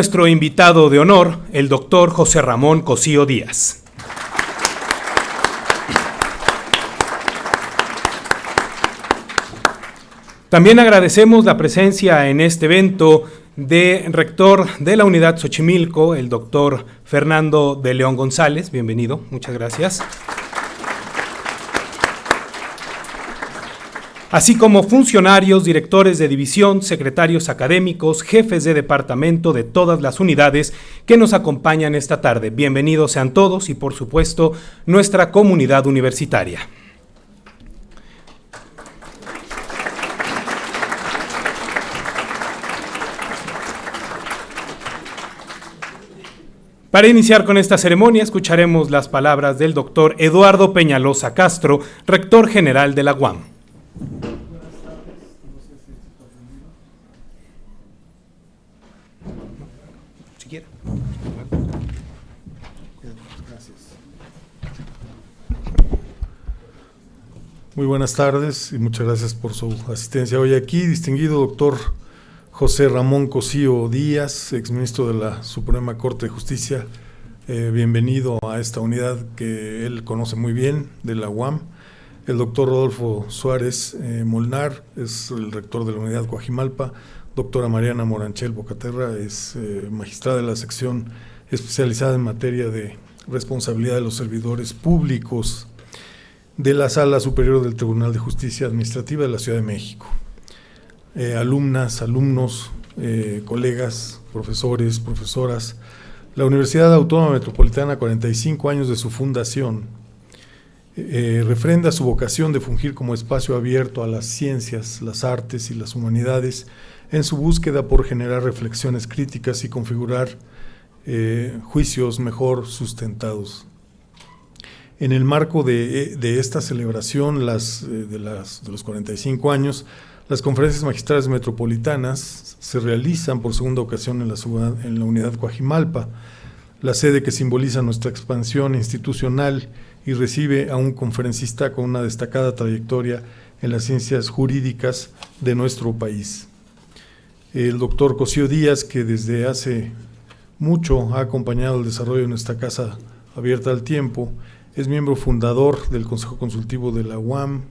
Nuestro invitado de honor, el doctor José Ramón Cosío Díaz. También agradecemos la presencia en este evento del rector de la Unidad Xochimilco, el doctor Fernando de León González. Bienvenido, muchas gracias. Así como funcionarios, directores de división, secretarios académicos, jefes de departamento de todas las unidades que nos acompañan esta tarde. Bienvenidos sean todos y, por supuesto, nuestra comunidad universitaria. Para iniciar con esta ceremonia, escucharemos las palabras del doctor Eduardo Peñalosa Castro, rector general de la UAM. Buenas tardes, no sé si está atendido. Si quiere. Gracias. Muy buenas tardes y muchas gracias por su asistencia hoy aquí. Distinguido doctor José Ramón Cosío Díaz, exministro de la Suprema Corte de Justicia, bienvenido a esta unidad que él conoce muy bien, de la UAM. El doctor Rodolfo Suárez Molnar es el rector de la Unidad Coajimalpa. Doctora Mariana Moranchel Bocaterra es magistrada de la sección especializada en materia de responsabilidad de los servidores públicos de la Sala Superior del Tribunal de Justicia Administrativa de la Ciudad de México. Alumnas, alumnos, colegas, profesores, profesoras, la Universidad Autónoma Metropolitana, 45 años de su fundación, refrenda su vocación de fungir como espacio abierto a las ciencias, las artes y las humanidades en su búsqueda por generar reflexiones críticas y configurar juicios mejor sustentados. En el marco de esta celebración de los 45 años, las conferencias magistrales metropolitanas se realizan por segunda ocasión en la Unidad Coajimalpa, la sede que simboliza nuestra expansión institucional y recibe a un conferencista con una destacada trayectoria en las ciencias jurídicas de nuestro país. El doctor Cosío Díaz, que desde hace mucho ha acompañado el desarrollo de nuestra Casa Abierta al Tiempo, es miembro fundador del Consejo Consultivo de la UAM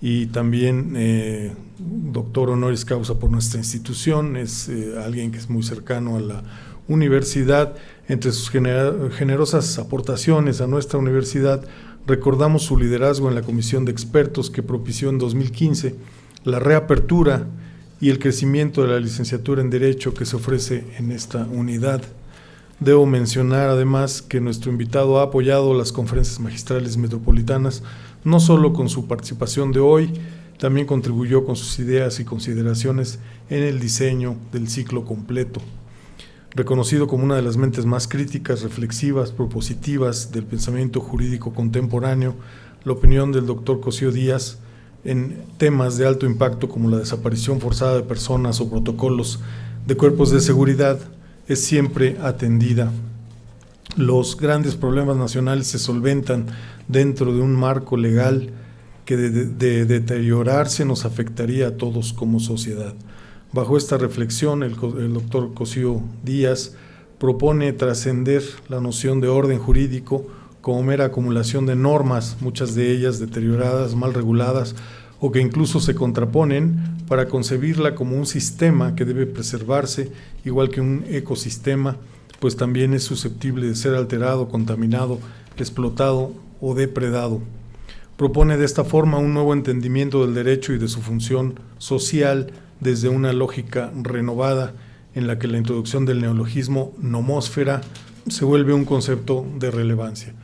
y también doctor honoris causa por nuestra institución. Es alguien que es muy cercano a la universidad. Entre sus generosas aportaciones a nuestra universidad, recordamos su liderazgo en la comisión de expertos que propició en 2015 la reapertura y el crecimiento de la licenciatura en Derecho que se ofrece en esta unidad. Debo mencionar además que nuestro invitado ha apoyado las conferencias magistrales metropolitanas, no solo con su participación de hoy, también contribuyó con sus ideas y consideraciones en el diseño del ciclo completo. Reconocido como una de las mentes más críticas, reflexivas, propositivas del pensamiento jurídico contemporáneo, la opinión del doctor Cosío Díaz en temas de alto impacto como la desaparición forzada de personas o protocolos de cuerpos de seguridad es siempre atendida. Los grandes problemas nacionales se solventan dentro de un marco legal que de deteriorarse nos afectaría a todos como sociedad. Bajo esta reflexión, el doctor Cosío Díaz propone trascender la noción de orden jurídico como mera acumulación de normas, muchas de ellas deterioradas, mal reguladas o que incluso se contraponen, para concebirla como un sistema que debe preservarse, igual que un ecosistema, pues también es susceptible de ser alterado, contaminado, explotado o depredado. Propone de esta forma un nuevo entendimiento del derecho y de su función social desde una lógica renovada en la que la introducción del neologismo nomósfera se vuelve un concepto de relevancia.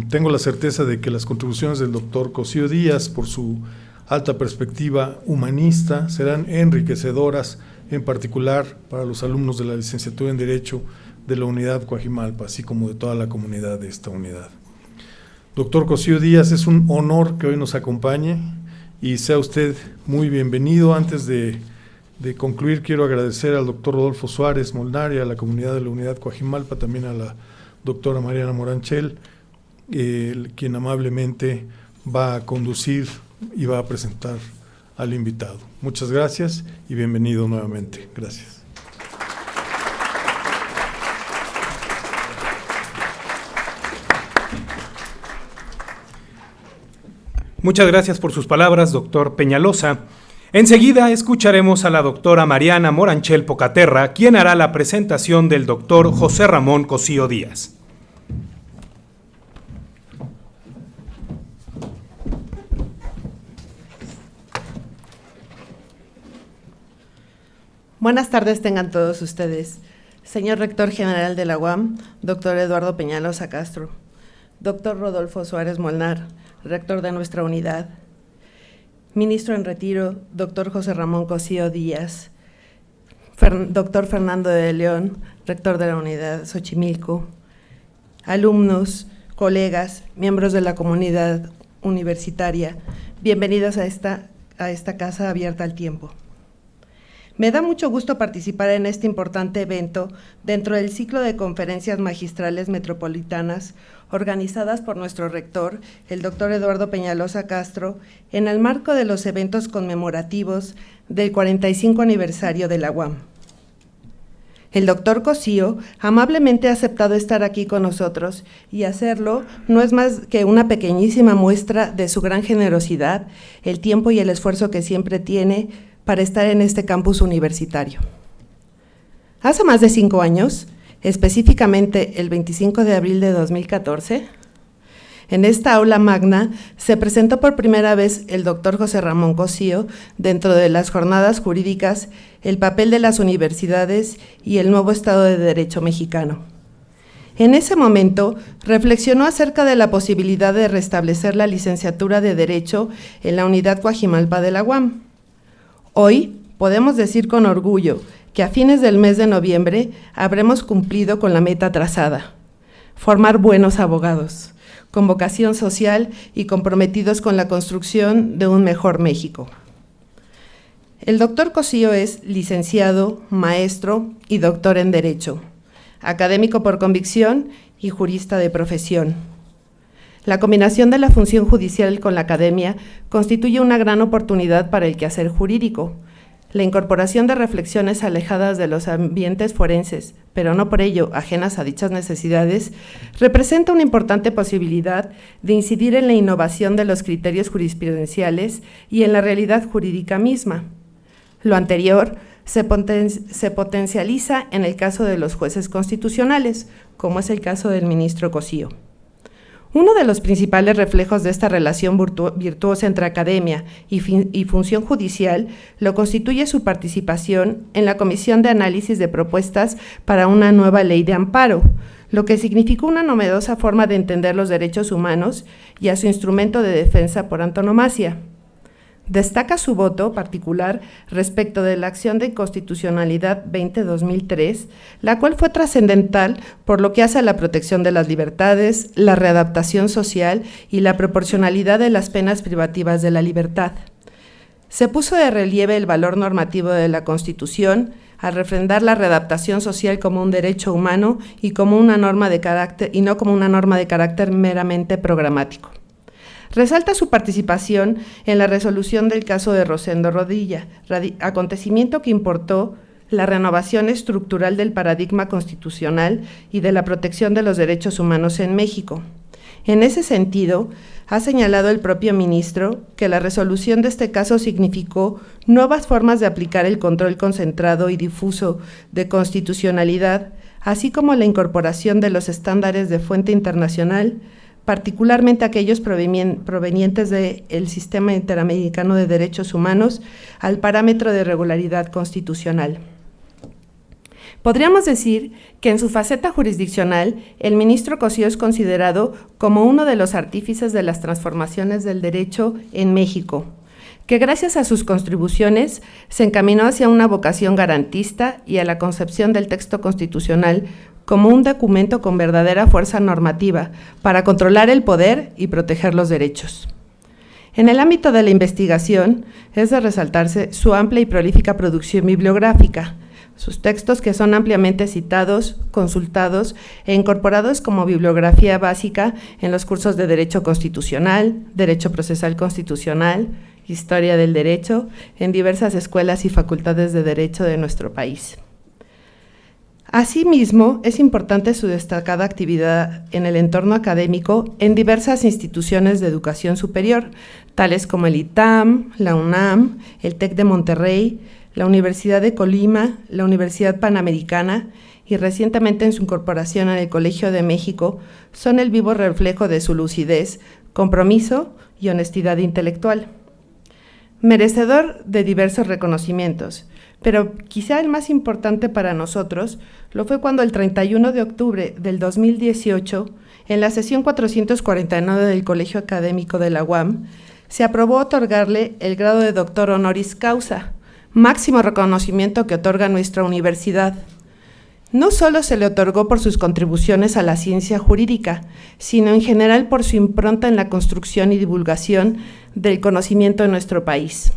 Tengo la certeza de que las contribuciones del doctor Cosío Díaz, por su alta perspectiva humanista, serán enriquecedoras, en particular para los alumnos de la licenciatura en Derecho de la Unidad Coajimalpa, así como de toda la comunidad de esta unidad. Doctor Cosío Díaz, es un honor que hoy nos acompañe y sea usted muy bienvenido. Antes de concluir, quiero agradecer al doctor Rodolfo Suárez Molnar y a la comunidad de la Unidad Coajimalpa, también a la doctora Mariana Moranchel, quien amablemente va a conducir y va a presentar al invitado. Muchas gracias y bienvenido nuevamente. Gracias. Muchas gracias por sus palabras, doctor Peñalosa. Enseguida escucharemos a la doctora Mariana Moranchel Pocaterra, quien hará la presentación del doctor José Ramón Cosío Díaz. Buenas tardes tengan todos ustedes. Señor Rector General de la UAM, doctor Eduardo Peñalosa Castro, doctor Rodolfo Suárez Molnar, rector de nuestra unidad, ministro en retiro, doctor José Ramón Cosío Díaz, doctor Fernando de León, rector de la unidad Xochimilco, alumnos, colegas, miembros de la comunidad universitaria, bienvenidos a esta casa abierta al tiempo. Me da mucho gusto participar en este importante evento dentro del ciclo de conferencias magistrales metropolitanas organizadas por nuestro rector, el doctor Eduardo Peñalosa Castro, en el marco de los eventos conmemorativos del 45 aniversario de la UAM. El doctor Cosío amablemente ha aceptado estar aquí con nosotros y hacerlo no es más que una pequeñísima muestra de su gran generosidad, el tiempo y el esfuerzo que siempre tiene para estar en este campus universitario. Hace más de 5 años, específicamente el 25 de abril de 2014, en esta aula magna se presentó por primera vez el doctor José Ramón Cosío dentro de las jornadas jurídicas, el papel de las universidades y el nuevo Estado de Derecho mexicano. En ese momento, reflexionó acerca de la posibilidad de restablecer la licenciatura de Derecho en la unidad Coajimalpa de la UAM. Hoy podemos decir con orgullo que a fines del mes de noviembre habremos cumplido con la meta trazada: formar buenos abogados, con vocación social y comprometidos con la construcción de un mejor México. El doctor Cosío es licenciado, maestro y doctor en Derecho, académico por convicción y jurista de profesión. La combinación de la función judicial con la academia constituye una gran oportunidad para el quehacer jurídico. La incorporación de reflexiones alejadas de los ambientes forenses, pero no por ello ajenas a dichas necesidades, representa una importante posibilidad de incidir en la innovación de los criterios jurisprudenciales y en la realidad jurídica misma. Lo anterior se potencializa en el caso de los jueces constitucionales, como es el caso del ministro Cosío. Uno de los principales reflejos de esta relación virtuosa entre academia y función judicial lo constituye su participación en la Comisión de Análisis de Propuestas para una nueva ley de amparo, lo que significó una novedosa forma de entender los derechos humanos y a su instrumento de defensa por antonomasia. Destaca su voto particular respecto de la acción de inconstitucionalidad 20-2003, la cual fue trascendental por lo que hace a la protección de las libertades, la readaptación social y la proporcionalidad de las penas privativas de la libertad. Se puso de relieve el valor normativo de la Constitución al refrendar la readaptación social como un derecho humano y como una norma de carácter, y no como una norma de carácter meramente programático. Resalta su participación en la resolución del caso de Rosendo Rodilla, acontecimiento que importó la renovación estructural del paradigma constitucional y de la protección de los derechos humanos en México. En ese sentido, ha señalado el propio ministro que la resolución de este caso significó nuevas formas de aplicar el control concentrado y difuso de constitucionalidad, así como la incorporación de los estándares de fuente internacional, particularmente aquellos provenientes del Sistema Interamericano de Derechos Humanos, al parámetro de regularidad constitucional. Podríamos decir que en su faceta jurisdiccional, el ministro Cosío es considerado como uno de los artífices de las transformaciones del derecho en México, que gracias a sus contribuciones se encaminó hacia una vocación garantista y a la concepción del texto constitucional como un documento con verdadera fuerza normativa para controlar el poder y proteger los derechos. En el ámbito de la investigación, es de resaltarse su amplia y prolífica producción bibliográfica, sus textos que son ampliamente citados, consultados e incorporados como bibliografía básica en los cursos de Derecho Constitucional, Derecho Procesal Constitucional, Historia del Derecho, en diversas escuelas y facultades de Derecho de nuestro país. Asimismo, es importante su destacada actividad en el entorno académico en diversas instituciones de educación superior, tales como el ITAM, la UNAM, el TEC de Monterrey, la Universidad de Colima, la Universidad Panamericana y recientemente en su incorporación al Colegio de México, son el vivo reflejo de su lucidez, compromiso y honestidad intelectual. Merecedor de diversos reconocimientos, pero quizá el más importante para nosotros lo fue cuando el 31 de octubre del 2018, en la sesión 449 del Colegio Académico de la UAM, se aprobó otorgarle el grado de doctor honoris causa, máximo reconocimiento que otorga nuestra universidad. No solo se le otorgó por sus contribuciones a la ciencia jurídica, sino en general por su impronta en la construcción y divulgación del conocimiento en nuestro país.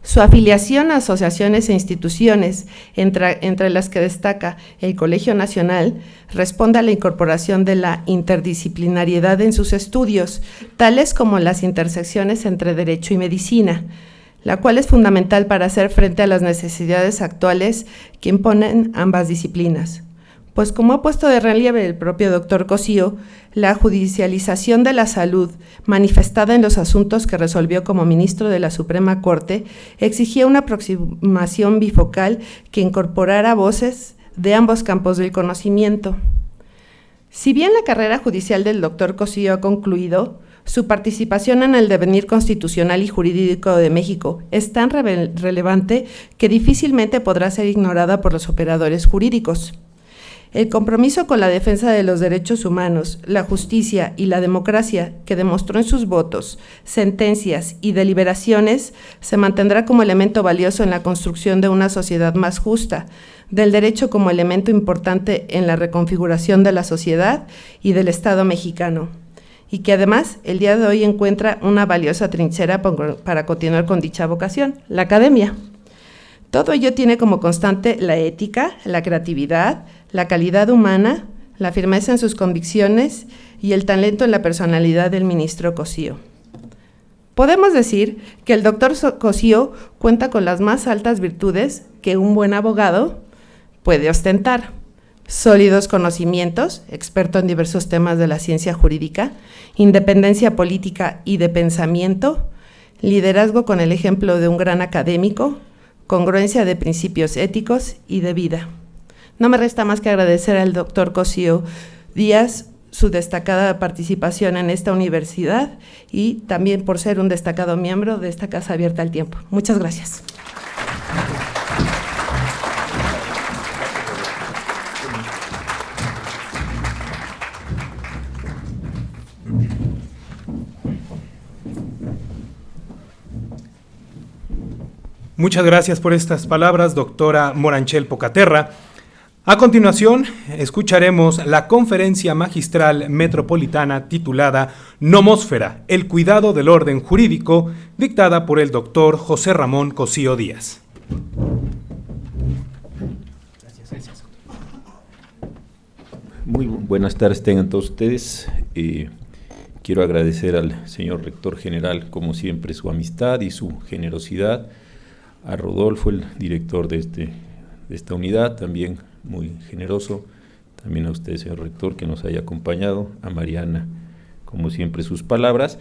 Su afiliación a asociaciones e instituciones, entre las que destaca el Colegio Nacional, responde a la incorporación de la interdisciplinariedad en sus estudios, tales como las intersecciones entre Derecho y Medicina, la cual es fundamental para hacer frente a las necesidades actuales que imponen ambas disciplinas. Pues como ha puesto de relieve el propio doctor Cosío, la judicialización de la salud, manifestada en los asuntos que resolvió como ministro de la Suprema Corte, exigía una aproximación bifocal que incorporara voces de ambos campos del conocimiento. Si bien la carrera judicial del doctor Cosío ha concluido, su participación en el devenir constitucional y jurídico de México es tan relevante que difícilmente podrá ser ignorada por los operadores jurídicos. El compromiso con la defensa de los derechos humanos, la justicia y la democracia que demostró en sus votos, sentencias y deliberaciones se mantendrá como elemento valioso en la construcción de una sociedad más justa, del derecho como elemento importante en la reconfiguración de la sociedad y del Estado mexicano, y que además el día de hoy encuentra una valiosa trinchera para continuar con dicha vocación, la academia. Todo ello tiene como constante la ética, la creatividad, la calidad humana, la firmeza en sus convicciones y el talento en la personalidad del ministro Cosío. Podemos decir que el doctor Cosío cuenta con las más altas virtudes que un buen abogado puede ostentar: sólidos conocimientos, experto en diversos temas de la ciencia jurídica, independencia política y de pensamiento, liderazgo con el ejemplo de un gran académico, congruencia de principios éticos y de vida. No me resta más que agradecer al doctor Cosío Díaz su destacada participación en esta universidad y también por ser un destacado miembro de esta Casa Abierta al Tiempo. Muchas gracias. Muchas gracias por estas palabras, doctora Moranchel Pocaterra. A continuación, escucharemos la conferencia magistral metropolitana titulada Nomósfera, el cuidado del orden jurídico, dictada por el doctor José Ramón Cosío Díaz. Muy buenas tardes tengan todos ustedes. Quiero agradecer al señor rector general, como siempre, su amistad y su generosidad. A Rodolfo, el director de esta unidad, también muy generoso. También a usted, señor rector, que nos haya acompañado. A Mariana, como siempre, sus palabras.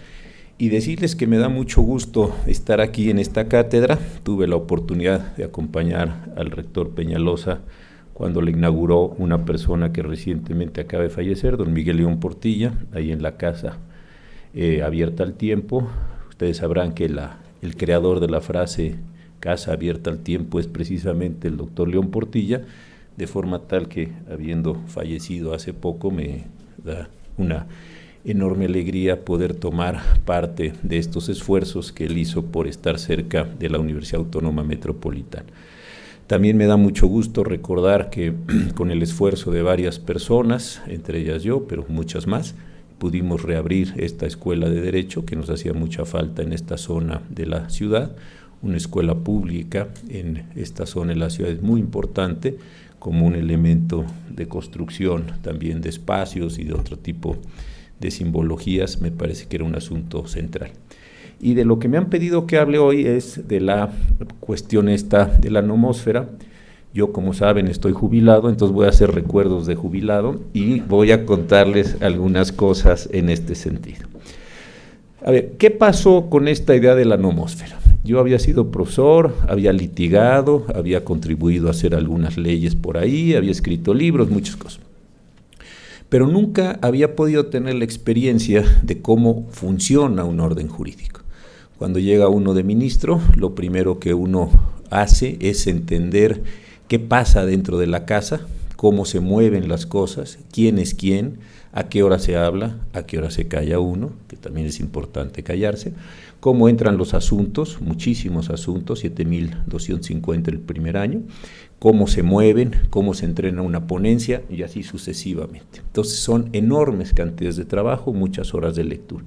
Y decirles que me da mucho gusto estar aquí en esta cátedra. Tuve la oportunidad de acompañar al rector Peñalosa cuando le inauguró una persona que recientemente acaba de fallecer, don Miguel León Portilla, ahí en la Casa Abierta al Tiempo. Ustedes sabrán que el creador de la frase Casa Abierta al Tiempo es precisamente el doctor León Portilla, de forma tal que, habiendo fallecido hace poco, me da una enorme alegría poder tomar parte de estos esfuerzos que él hizo por estar cerca de la Universidad Autónoma Metropolitana. También me da mucho gusto recordar que con el esfuerzo de varias personas, entre ellas yo, pero muchas más, pudimos reabrir esta escuela de Derecho que nos hacía mucha falta en esta zona de la ciudad. Una escuela pública en esta zona de la ciudad es muy importante como un elemento de construcción también de espacios y de otro tipo de simbologías. Me parece que era un asunto central. Y de lo que me han pedido que hable hoy es de la cuestión esta de la nomósfera. Yo, como saben, estoy jubilado, entonces voy a hacer recuerdos de jubilado y voy a contarles algunas cosas en este sentido. A ver, ¿qué pasó con esta idea de la nomósfera? Yo había sido profesor, había litigado, había contribuido a hacer algunas leyes por ahí, había escrito libros, muchas cosas. Pero nunca había podido tener la experiencia de cómo funciona un orden jurídico. Cuando llega uno de ministro, lo primero que uno hace es entender qué pasa dentro de la casa, cómo se mueven las cosas, quién es quién, a qué hora se habla, a qué hora se calla uno, que también es importante callarse, cómo entran los asuntos, muchísimos asuntos, 7,250 el primer año, cómo se mueven, cómo se entrena una ponencia y así sucesivamente. Entonces son enormes cantidades de trabajo, muchas horas de lectura.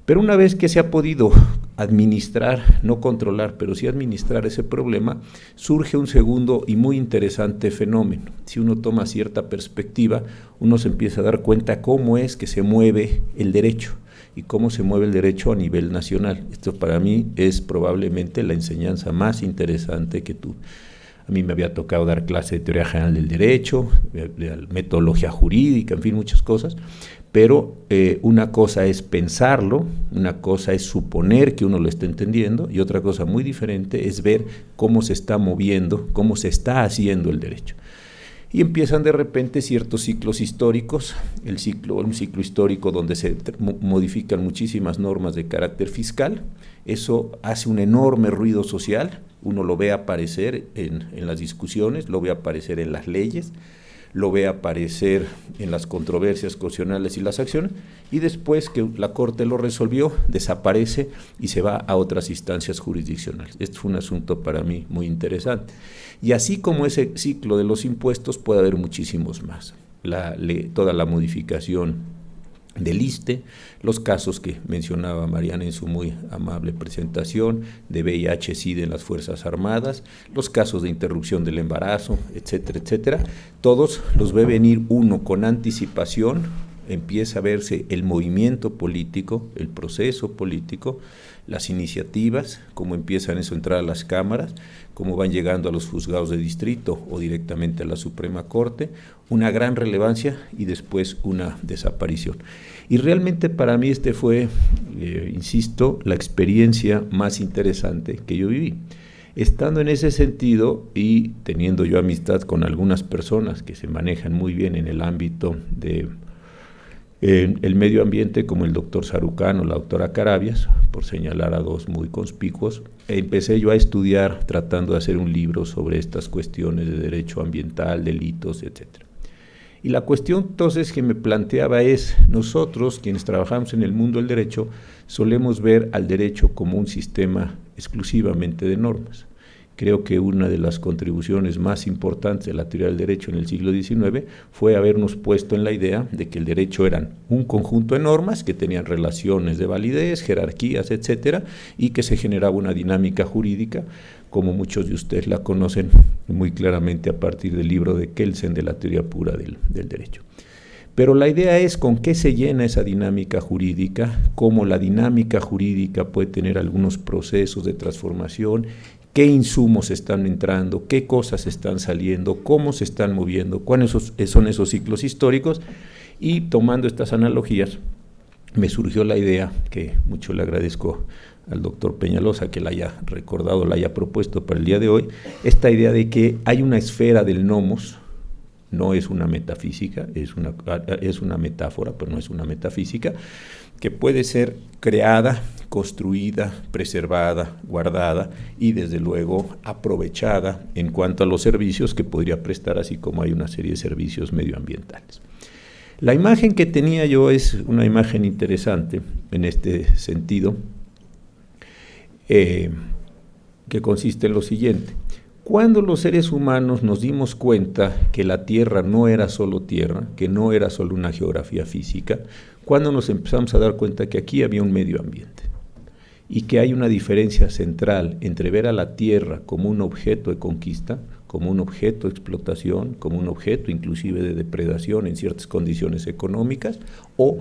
Pero una vez que se ha podido administrar, no controlar, pero sí administrar ese problema, surge un segundo y muy interesante fenómeno. Si uno toma cierta perspectiva, uno se empieza a dar cuenta cómo es que se mueve el derecho y cómo se mueve el derecho a nivel nacional. Esto para mí es probablemente la enseñanza más interesante que tuve. A mí me había tocado dar clase de teoría general del derecho, de metodología jurídica, en fin, muchas cosas, pero una cosa es pensarlo, una cosa es suponer que uno lo está entendiendo y otra cosa muy diferente es ver cómo se está moviendo, cómo se está haciendo el derecho. Y empiezan de repente ciertos ciclos históricos, un ciclo histórico donde se modifican muchísimas normas de carácter fiscal, eso hace un enorme ruido social, uno lo ve aparecer en las discusiones, lo ve aparecer en las leyes, lo ve aparecer en las controversias constitucionales y las acciones, y después que la Corte lo resolvió, desaparece y se va a otras instancias jurisdiccionales. Esto fue un asunto para mí muy interesante. Y así como ese ciclo de los impuestos, puede haber muchísimos más. Toda la modificación del ISSSTE, los casos que mencionaba Mariana en su muy amable presentación, de VIH-Sida en las Fuerzas Armadas, los casos de interrupción del embarazo, etcétera, etcétera, todos los ve venir uno con anticipación, empieza a verse el movimiento político, el proceso político, las iniciativas, cómo empiezan eso a entrar a las cámaras, cómo van llegando a los juzgados de distrito o directamente a la Suprema Corte, una gran relevancia y después una desaparición. Y realmente para mí este fue, insisto, la experiencia más interesante que yo viví. Estando en ese sentido y teniendo yo amistad con algunas personas que se manejan muy bien en el ámbito de el medio ambiente, como el doctor Sarucán o la doctora Carabias, por señalar a dos muy conspicuos, empecé yo a estudiar tratando de hacer un libro sobre estas cuestiones de derecho ambiental, delitos, etcétera. Y la cuestión entonces que me planteaba es, nosotros quienes trabajamos en el mundo del derecho, solemos ver al derecho como un sistema exclusivamente de normas. Creo que una de las contribuciones más importantes de la teoría del derecho en el siglo XIX fue habernos puesto en la idea de que el derecho eran un conjunto de normas que tenían relaciones de validez, jerarquías, etcétera, y que se generaba una dinámica jurídica, como muchos de ustedes la conocen muy claramente a partir del libro de Kelsen de la teoría pura del derecho. Pero la idea es con qué se llena esa dinámica jurídica, cómo la dinámica jurídica puede tener algunos procesos de transformación, qué insumos están entrando, qué cosas están saliendo, cómo se están moviendo, cuáles son esos ciclos históricos, y tomando estas analogías me surgió la idea, que mucho le agradezco al doctor Peñalosa que la haya recordado, la haya propuesto para el día de hoy, esta idea de que hay una esfera del nomos, no es una metafísica, es una metáfora, pero no es una metafísica, que puede ser creada, construida, preservada, guardada y desde luego aprovechada en cuanto a los servicios que podría prestar, así como hay una serie de servicios medioambientales. La imagen que tenía yo es una imagen interesante en este sentido, que consiste en lo siguiente. Cuando los seres humanos nos dimos cuenta que la Tierra no era solo Tierra, que no era solo una geografía física, cuando nos empezamos a dar cuenta que aquí había un medio ambiente y que hay una diferencia central entre ver a la Tierra como un objeto de conquista, como un objeto de explotación, como un objeto inclusive de depredación en ciertas condiciones económicas, o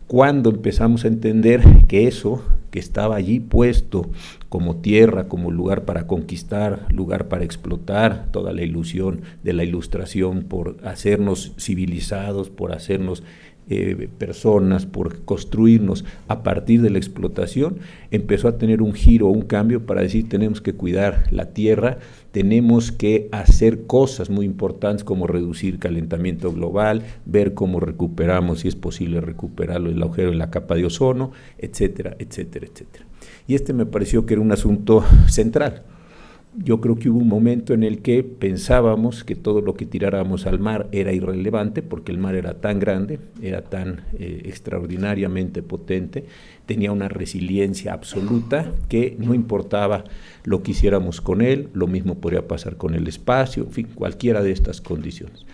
cuando empezamos a entender que eso que estaba allí puesto como tierra, como lugar para conquistar, lugar para explotar, toda la ilusión de la Ilustración por hacernos civilizados, por hacernos personas, por construirnos a partir de la explotación, empezó a tener un giro, un cambio para decir tenemos que cuidar la tierra, tenemos que hacer cosas muy importantes como reducir calentamiento global, ver cómo recuperamos, si es posible recuperarlo, el agujero en la capa de ozono, etcétera, etcétera, etcétera. Y me pareció que era un asunto central. Yo creo que hubo un momento en el que pensábamos que todo lo que tiráramos al mar era irrelevante, porque el mar era tan grande, era tan extraordinariamente potente, tenía una resiliencia absoluta que no importaba lo que hiciéramos con él, lo mismo podría pasar con el espacio, en fin, cualquiera de estas condiciones.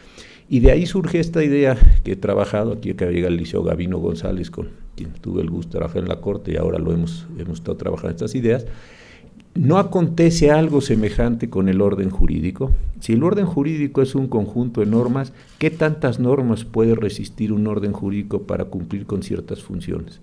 Y de ahí surge esta idea que he trabajado, aquí acaba de llegar el Liceo Gavino González, con quien tuve el gusto de trabajar en la Corte, y ahora hemos estado trabajando estas ideas. ¿No acontece algo semejante con el orden jurídico? Si el orden jurídico es un conjunto de normas, ¿qué tantas normas puede resistir un orden jurídico para cumplir con ciertas funciones?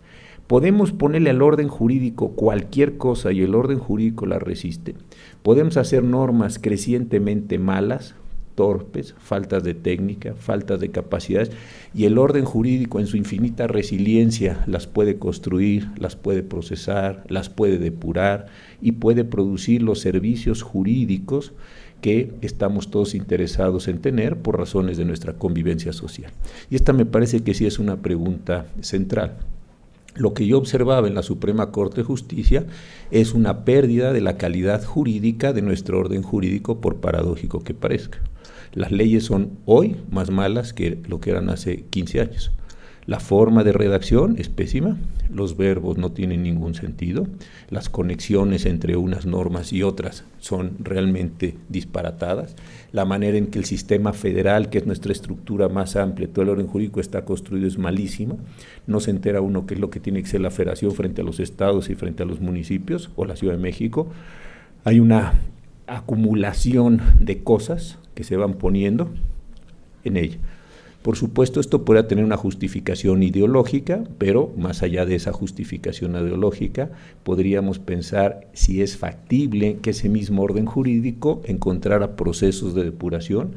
Podemos ponerle al orden jurídico cualquier cosa y el orden jurídico la resiste. Podemos hacer normas crecientemente malas, torpes, faltas de técnica, faltas de capacidades, y el orden jurídico en su infinita resiliencia las puede construir, las puede procesar, las puede depurar y puede producir los servicios jurídicos que estamos todos interesados en tener por razones de nuestra convivencia social. Y esta me parece que sí es una pregunta central. Lo que yo observaba en la Suprema Corte de Justicia es una pérdida de la calidad jurídica de nuestro orden jurídico, por paradójico que parezca. Las leyes son hoy más malas que lo que eran hace 15 años. La forma de redacción es pésima, los verbos no tienen ningún sentido, las conexiones entre unas normas y otras son realmente disparatadas, la manera en que el sistema federal, que es nuestra estructura más amplia, todo el orden jurídico está construido es malísimo, no se entera uno qué es lo que tiene que ser la federación frente a los estados y frente a los municipios o la Ciudad de México. Hay una acumulación de cosas que se van poniendo en ella. Por supuesto, esto puede tener una justificación ideológica, pero más allá de esa justificación ideológica, podríamos pensar si es factible que ese mismo orden jurídico encontrara procesos de depuración,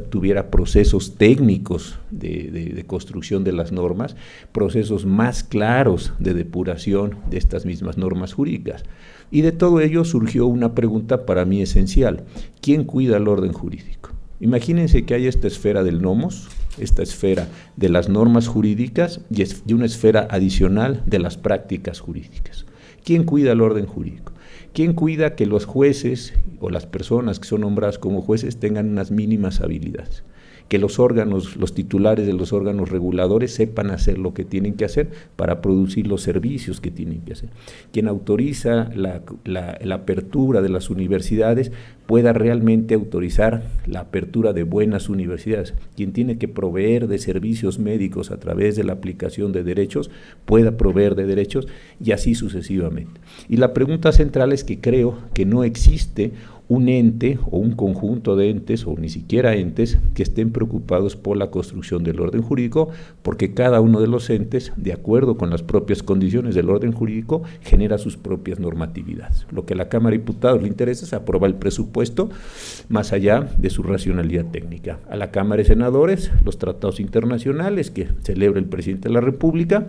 tuviera procesos técnicos de construcción de las normas, procesos más claros de depuración de estas mismas normas jurídicas. Y de todo ello surgió una pregunta para mí esencial: ¿quién cuida el orden jurídico? Imagínense que hay esta esfera del nomos, esta esfera de las normas jurídicas y una esfera adicional de las prácticas jurídicas. ¿Quién cuida el orden jurídico? ¿Quién cuida que los jueces o las personas que son nombradas como jueces tengan unas mínimas habilidades? Que los órganos, los titulares de los órganos reguladores sepan hacer lo que tienen que hacer para producir los servicios que tienen que hacer. Quien autoriza la apertura de las universidades pueda realmente autorizar la apertura de buenas universidades. Quien tiene que proveer de servicios médicos a través de la aplicación de derechos, pueda proveer de derechos, y así sucesivamente. Y la pregunta central es que creo que no existe un ente o un conjunto de entes, o ni siquiera entes, que estén preocupados por la construcción del orden jurídico, porque cada uno de los entes, de acuerdo con las propias condiciones del orden jurídico, genera sus propias normatividades. Lo que a la Cámara de Diputados le interesa es aprobar el presupuesto más allá de su racionalidad técnica. A la Cámara de Senadores, los tratados internacionales que celebra el presidente de la República,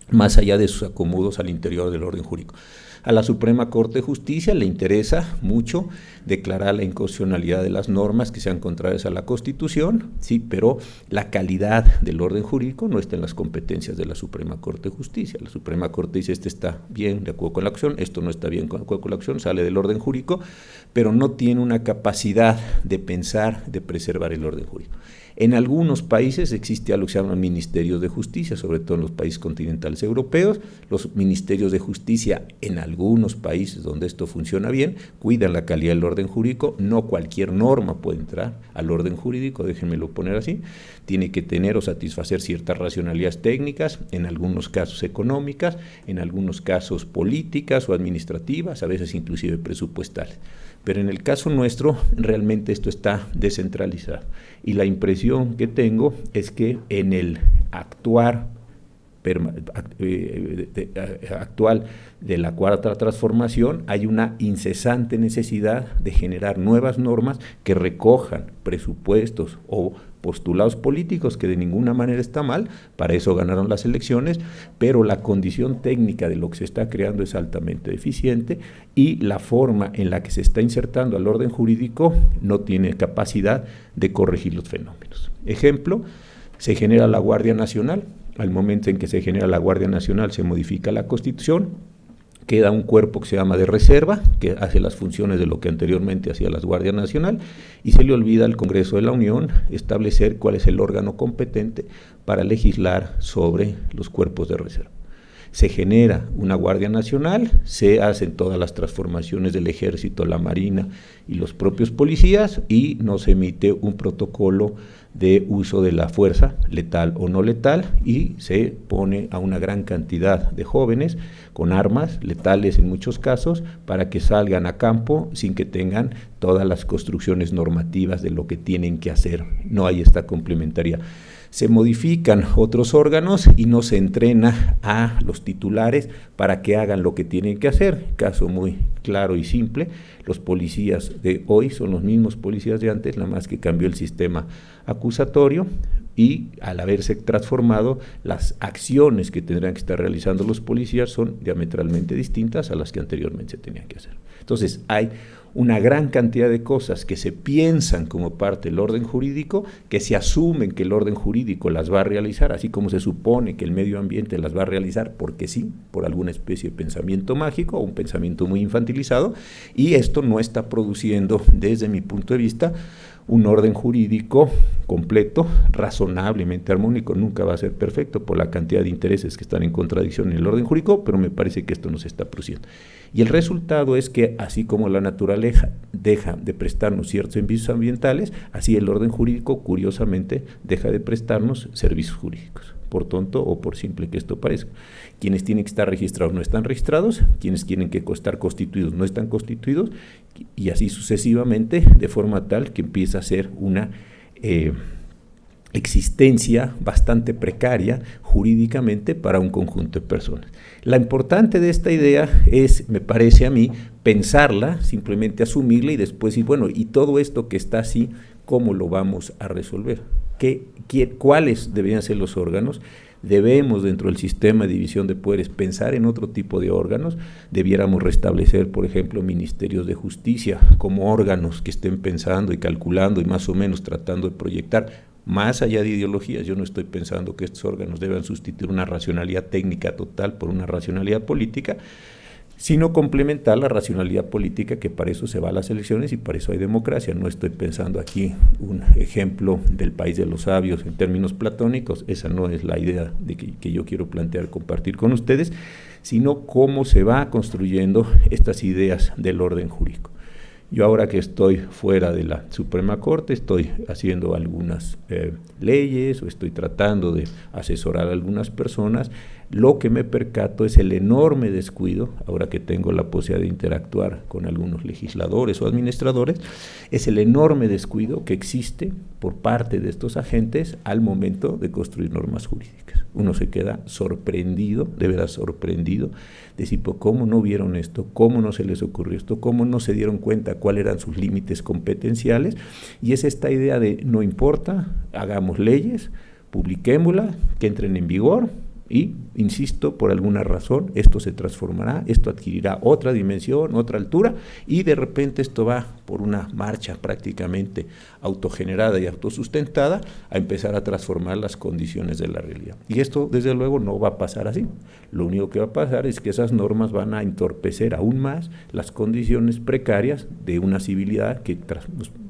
más allá de sus acomodos al interior del orden jurídico. A la Suprema Corte de Justicia le interesa mucho declarar la inconstitucionalidad de las normas que sean contrarias a la Constitución, sí, pero la calidad del orden jurídico no está en las competencias de la Suprema Corte de Justicia. La Suprema Corte dice, este está bien de acuerdo con la acción, esto no está bien de acuerdo con la acción, sale del orden jurídico, pero no tiene una capacidad de pensar, de preservar el orden jurídico. En algunos países existe algo que se llama ministerios de justicia, sobre todo en los países continentales europeos. Los ministerios de justicia en algunos países donde esto funciona bien, cuidan la calidad del orden jurídico. No cualquier norma puede entrar al orden jurídico, déjenmelo poner así. Tiene que tener o satisfacer ciertas racionalidades técnicas, en algunos casos económicas, en algunos casos políticas o administrativas, a veces inclusive presupuestales. Pero en el caso nuestro, realmente esto está descentralizado. Y la impresión que tengo es que en el actuar actual de la Cuarta Transformación, hay una incesante necesidad de generar nuevas normas que recojan presupuestos o postulados políticos, que de ninguna manera está mal, para eso ganaron las elecciones, pero la condición técnica de lo que se está creando es altamente deficiente y la forma en la que se está insertando al orden jurídico no tiene capacidad de corregir los fenómenos. Ejemplo, se genera la Guardia Nacional. Al momento en que se genera la Guardia Nacional se modifica la Constitución, queda un cuerpo que se llama de reserva, que hace las funciones de lo que anteriormente hacía la Guardia Nacional, y se le olvida al Congreso de la Unión establecer cuál es el órgano competente para legislar sobre los cuerpos de reserva. Se genera una Guardia Nacional, se hacen todas las transformaciones del Ejército, la Marina y los propios policías, y no se emite un protocolo de uso de la fuerza, letal o no letal, y se pone a una gran cantidad de jóvenes con armas letales en muchos casos para que salgan a campo sin que tengan todas las construcciones normativas de lo que tienen que hacer. No hay esta complementariedad. Se modifican otros órganos y no se entrena a los titulares para que hagan lo que tienen que hacer. Caso muy claro y simple, los policías de hoy son los mismos policías de antes, nada más que cambió el sistema acusatorio, y al haberse transformado, las acciones que tendrán que estar realizando los policías son diametralmente distintas a las que anteriormente se tenían que hacer. Entonces, hay una gran cantidad de cosas que se piensan como parte del orden jurídico, que se asumen que el orden jurídico las va a realizar, así como se supone que el medio ambiente las va a realizar porque sí, por alguna especie de pensamiento mágico o un pensamiento muy infantilizado, y esto no está produciendo, desde mi punto de vista, un orden jurídico completo, razonablemente armónico. Nunca va a ser perfecto por la cantidad de intereses que están en contradicción en el orden jurídico, pero me parece que esto no se está produciendo. Y el resultado es que, así como la naturaleza deja de prestarnos ciertos servicios ambientales, así el orden jurídico, curiosamente, deja de prestarnos servicios jurídicos, por tonto o por simple que esto parezca. Quienes tienen que estar registrados no están registrados, quienes tienen que estar constituidos no están constituidos, y así sucesivamente, de forma tal que empieza a ser una existencia bastante precaria jurídicamente para un conjunto de personas. La importante de esta idea es, me parece a mí, pensarla, simplemente asumirla y después decir, bueno, y todo esto que está así, ¿cómo lo vamos a resolver? ¿Cuáles deberían ser los órganos? Debemos, dentro del sistema de división de poderes, pensar en otro tipo de órganos. Debiéramos restablecer, por ejemplo, ministerios de justicia como órganos que estén pensando y calculando y más o menos tratando de proyectar más allá de ideologías. Yo no estoy pensando que estos órganos deban sustituir una racionalidad técnica total por una racionalidad política, sino complementar la racionalidad política, que para eso se va a las elecciones y para eso hay democracia. No estoy pensando aquí un ejemplo del país de los sabios en términos platónicos, esa no es la idea de que yo quiero plantear, compartir con ustedes, sino cómo se va construyendo estas ideas del orden jurídico. Yo ahora que estoy fuera de la Suprema Corte, estoy haciendo algunas leyes o estoy tratando de asesorar a algunas personas. Lo que me percato es el enorme descuido, ahora que tengo la posibilidad de interactuar con algunos legisladores o administradores, es el enorme descuido que existe por parte de estos agentes al momento de construir normas jurídicas. Uno se queda sorprendido, de verdad sorprendido, de decir, ¿cómo no vieron esto? ¿Cómo no se les ocurrió esto? ¿Cómo no se dieron cuenta cuáles eran sus límites competenciales? Y es esta idea de, no importa, hagamos leyes, publiquémoslas, que entren en vigor, y, insisto, por alguna razón, esto se transformará, esto adquirirá otra dimensión, otra altura, y de repente esto va por una marcha prácticamente autogenerada y autosustentada a empezar a transformar las condiciones de la realidad. Y esto, desde luego, no va a pasar así. Lo único que va a pasar es que esas normas van a entorpecer aún más las condiciones precarias de una civilidad que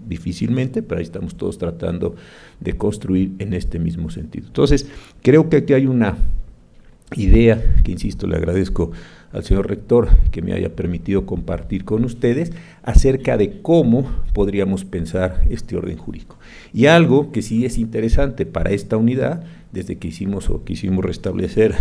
difícilmente, pero ahí estamos todos tratando de construir en este mismo sentido. Entonces, creo que aquí hay una idea que, insisto, le agradezco al señor rector que me haya permitido compartir con ustedes acerca de cómo podríamos pensar este orden jurídico. Y algo que sí es interesante para esta unidad, desde que quisimos restablecer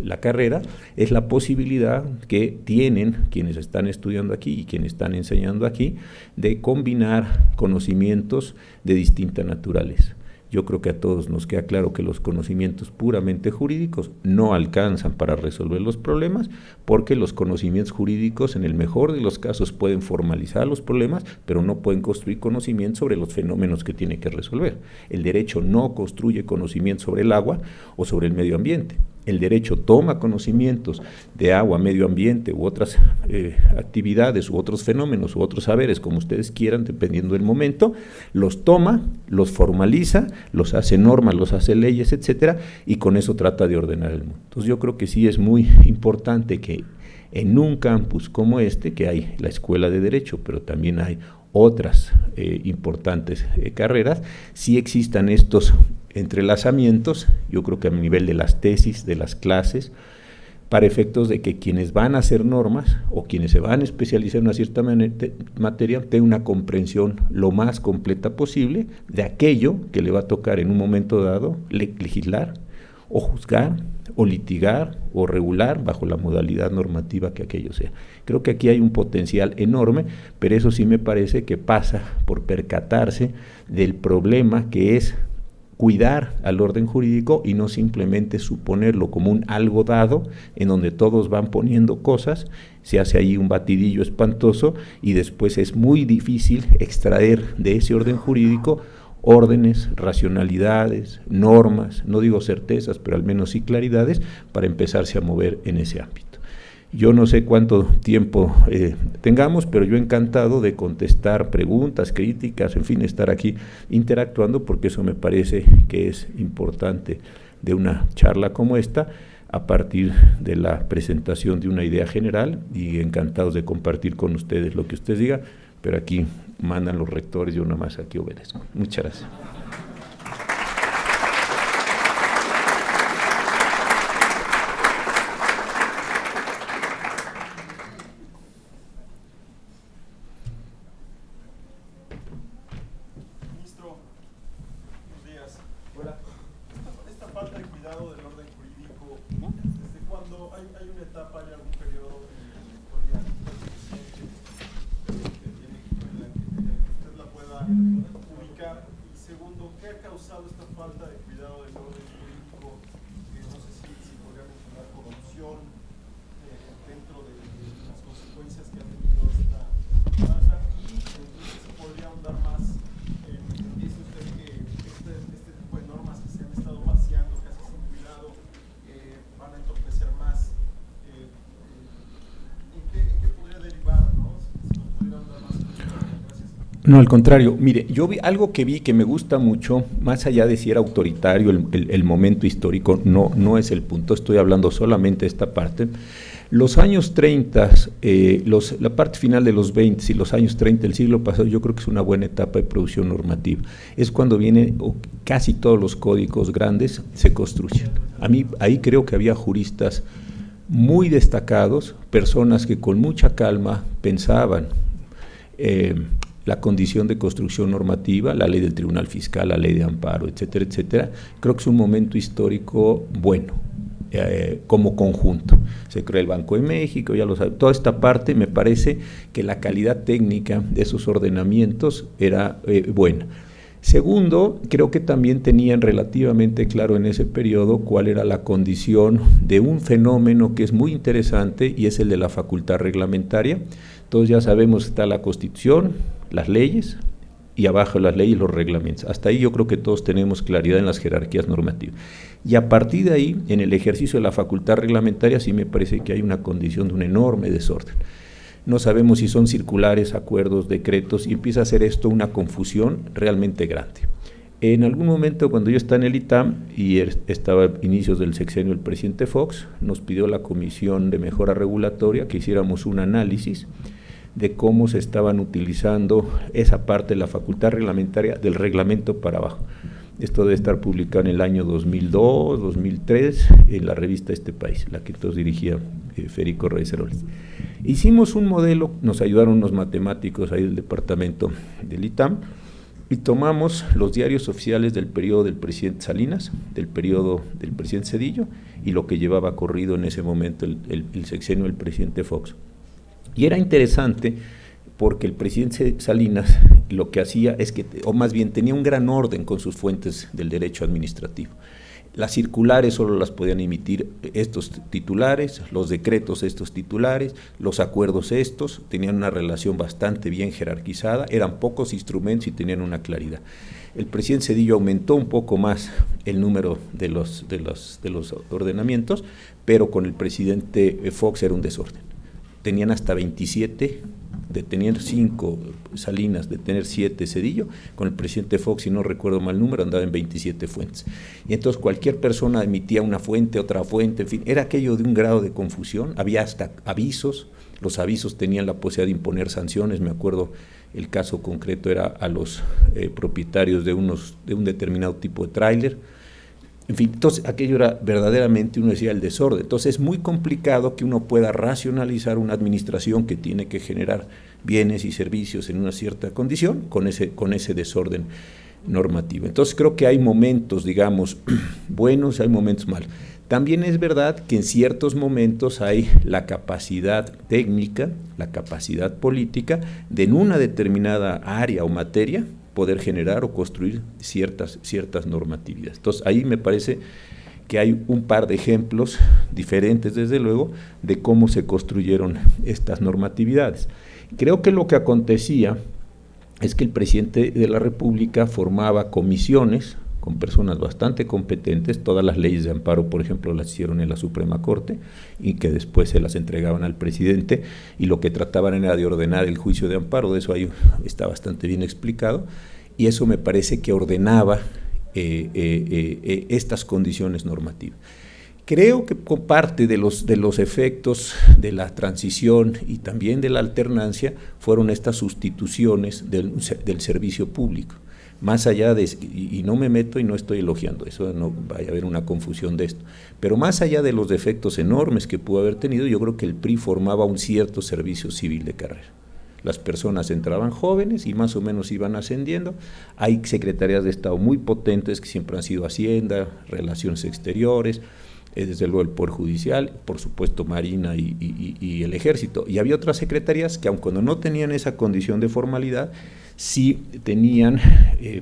la carrera, es la posibilidad que tienen quienes están estudiando aquí y quienes están enseñando aquí de combinar conocimientos de distinta naturaleza. Yo creo que a todos nos queda claro que los conocimientos puramente jurídicos no alcanzan para resolver los problemas, porque los conocimientos jurídicos en el mejor de los casos pueden formalizar los problemas, pero no pueden construir conocimiento sobre los fenómenos que tiene que resolver. El derecho no construye conocimiento sobre el agua o sobre el medio ambiente. El derecho toma conocimientos de agua, medio ambiente u otras actividades u otros fenómenos u otros saberes, como ustedes quieran, dependiendo del momento, los toma, los formaliza, los hace normas, los hace leyes, etcétera, y con eso trata de ordenar el mundo. Entonces yo creo que sí es muy importante que en un campus como este, que hay la Escuela de Derecho, pero también hay otras importantes carreras, sí existan estos entrelazamientos, yo creo que a nivel de las tesis, de las clases, para efectos de que quienes van a hacer normas o quienes se van a especializar en una cierta materia tengan una comprensión lo más completa posible de aquello que le va a tocar en un momento dado legislar o juzgar o litigar o regular bajo la modalidad normativa que aquello sea. Creo que aquí hay un potencial enorme, pero eso sí me parece que pasa por percatarse del problema que es cuidar al orden jurídico y no simplemente suponerlo como un algo dado en donde todos van poniendo cosas, se hace ahí un batidillo espantoso y después es muy difícil extraer de ese orden jurídico órdenes, racionalidades, normas, no digo certezas, pero al menos sí claridades para empezarse a mover en ese ámbito. Yo no sé cuánto tiempo tengamos, pero yo encantado de contestar preguntas, críticas, en fin, estar aquí interactuando, porque eso me parece que es importante de una charla como esta, a partir de la presentación de una idea general, y encantados de compartir con ustedes lo que ustedes digan, pero aquí mandan los rectores, yo nada más aquí obedezco. Muchas gracias. ubicar, y segundo, ¿qué ha causado esta falta de cuidado del orden jurídico? No sé si podría mencionar corrupción dentro de las consecuencias que ha tenido esta falta, y entonces se podría ahondar más dice usted que este tipo de normas que se han estado vaciando casi sin cuidado van a entorpecer más. ¿En qué podría derivar, no? Si nos pudiera ahondar más. No, al contrario, mire, yo vi algo que me gusta mucho, más allá de si era autoritario el momento histórico, no es el punto, estoy hablando solamente de esta parte. Los años 30, la parte final de los 20 y los años 30 del siglo pasado, yo creo que es una buena etapa de producción normativa. Es cuando casi todos los códigos grandes se construyen. A mí ahí creo que había juristas muy destacados, personas que con mucha calma pensaban la condición de construcción normativa, la ley del Tribunal Fiscal, la ley de amparo, etcétera, etcétera. Creo que es un momento histórico bueno, como conjunto. Se creó el Banco de México, ya lo saben. Toda esta parte me parece que la calidad técnica de esos ordenamientos era buena. Segundo, creo que también tenían relativamente claro en ese periodo cuál era la condición de un fenómeno que es muy interesante y es el de la facultad reglamentaria. Todos ya sabemos que está la Constitución, las leyes, y abajo de las leyes los reglamentos. Hasta ahí yo creo que todos tenemos claridad en las jerarquías normativas. Y a partir de ahí, en el ejercicio de la facultad reglamentaria, sí me parece que hay una condición de un enorme desorden. No sabemos si son circulares, acuerdos, decretos, y empieza a ser esto una confusión realmente grande. En algún momento, cuando yo estaba en el ITAM, y estaba a inicios del sexenio el presidente Fox, nos pidió la Comisión de Mejora Regulatoria que hiciéramos un análisis de cómo se estaban utilizando esa parte de la facultad reglamentaria del reglamento para abajo. Esto debe estar publicado en el año 2002, 2003, en la revista Este País, la que entonces dirigía Federico Reyes Heroles. Hicimos un modelo, nos ayudaron unos matemáticos ahí del departamento del ITAM, y tomamos los diarios oficiales del periodo del presidente Salinas, del periodo del presidente Zedillo, y lo que llevaba corrido en ese momento el sexenio del presidente Fox. Y era interesante porque el presidente Salinas lo que hacía es que, o más bien tenía un gran orden con sus fuentes del derecho administrativo. Las circulares solo las podían emitir estos titulares, los decretos estos titulares, los acuerdos estos, tenían una relación bastante bien jerarquizada, eran pocos instrumentos y tenían una claridad. El presidente Zedillo aumentó un poco más el número de los ordenamientos, pero con el presidente Fox era un desorden. Tenían hasta 27, de tener 5 Salinas, de tener 7 Zedillo, con el presidente Fox, si no recuerdo mal el número, andaba en 27 fuentes. Y entonces cualquier persona emitía una fuente, otra fuente, en fin, era aquello de un grado de confusión, había hasta avisos, los avisos tenían la posibilidad de imponer sanciones, me acuerdo el caso concreto era a los propietarios de un determinado tipo de tráiler. En fin, entonces aquello era verdaderamente, uno decía, el desorden. Entonces es muy complicado que uno pueda racionalizar una administración que tiene que generar bienes y servicios en una cierta condición con ese desorden normativo. Entonces creo que hay momentos, digamos, buenos, hay momentos malos. También es verdad que en ciertos momentos hay la capacidad técnica, la capacidad política de en una determinada área o materia poder generar o construir ciertas normatividades. Entonces ahí me parece que hay un par de ejemplos diferentes, desde luego, de cómo se construyeron estas normatividades. Creo que lo que acontecía es que el presidente de la República formaba comisiones con personas bastante competentes, todas las leyes de amparo, por ejemplo, las hicieron en la Suprema Corte y que después se las entregaban al presidente y lo que trataban era de ordenar el juicio de amparo, de eso ahí está bastante bien explicado y eso me parece que ordenaba estas condiciones normativas. Creo que con parte de los efectos de la transición y también de la alternancia fueron estas sustituciones del servicio público. Más allá de, y no me meto y no estoy elogiando eso, no vaya a haber una confusión de esto, pero más allá de los defectos enormes que pudo haber tenido, yo creo que el PRI formaba un cierto servicio civil de carrera. Las personas entraban jóvenes y más o menos iban ascendiendo. Hay secretarías de Estado muy potentes que siempre han sido Hacienda, Relaciones Exteriores, desde luego el Poder Judicial, por supuesto Marina y el Ejército. Y había otras secretarías que aun cuando no tenían esa condición de formalidad, sí tenían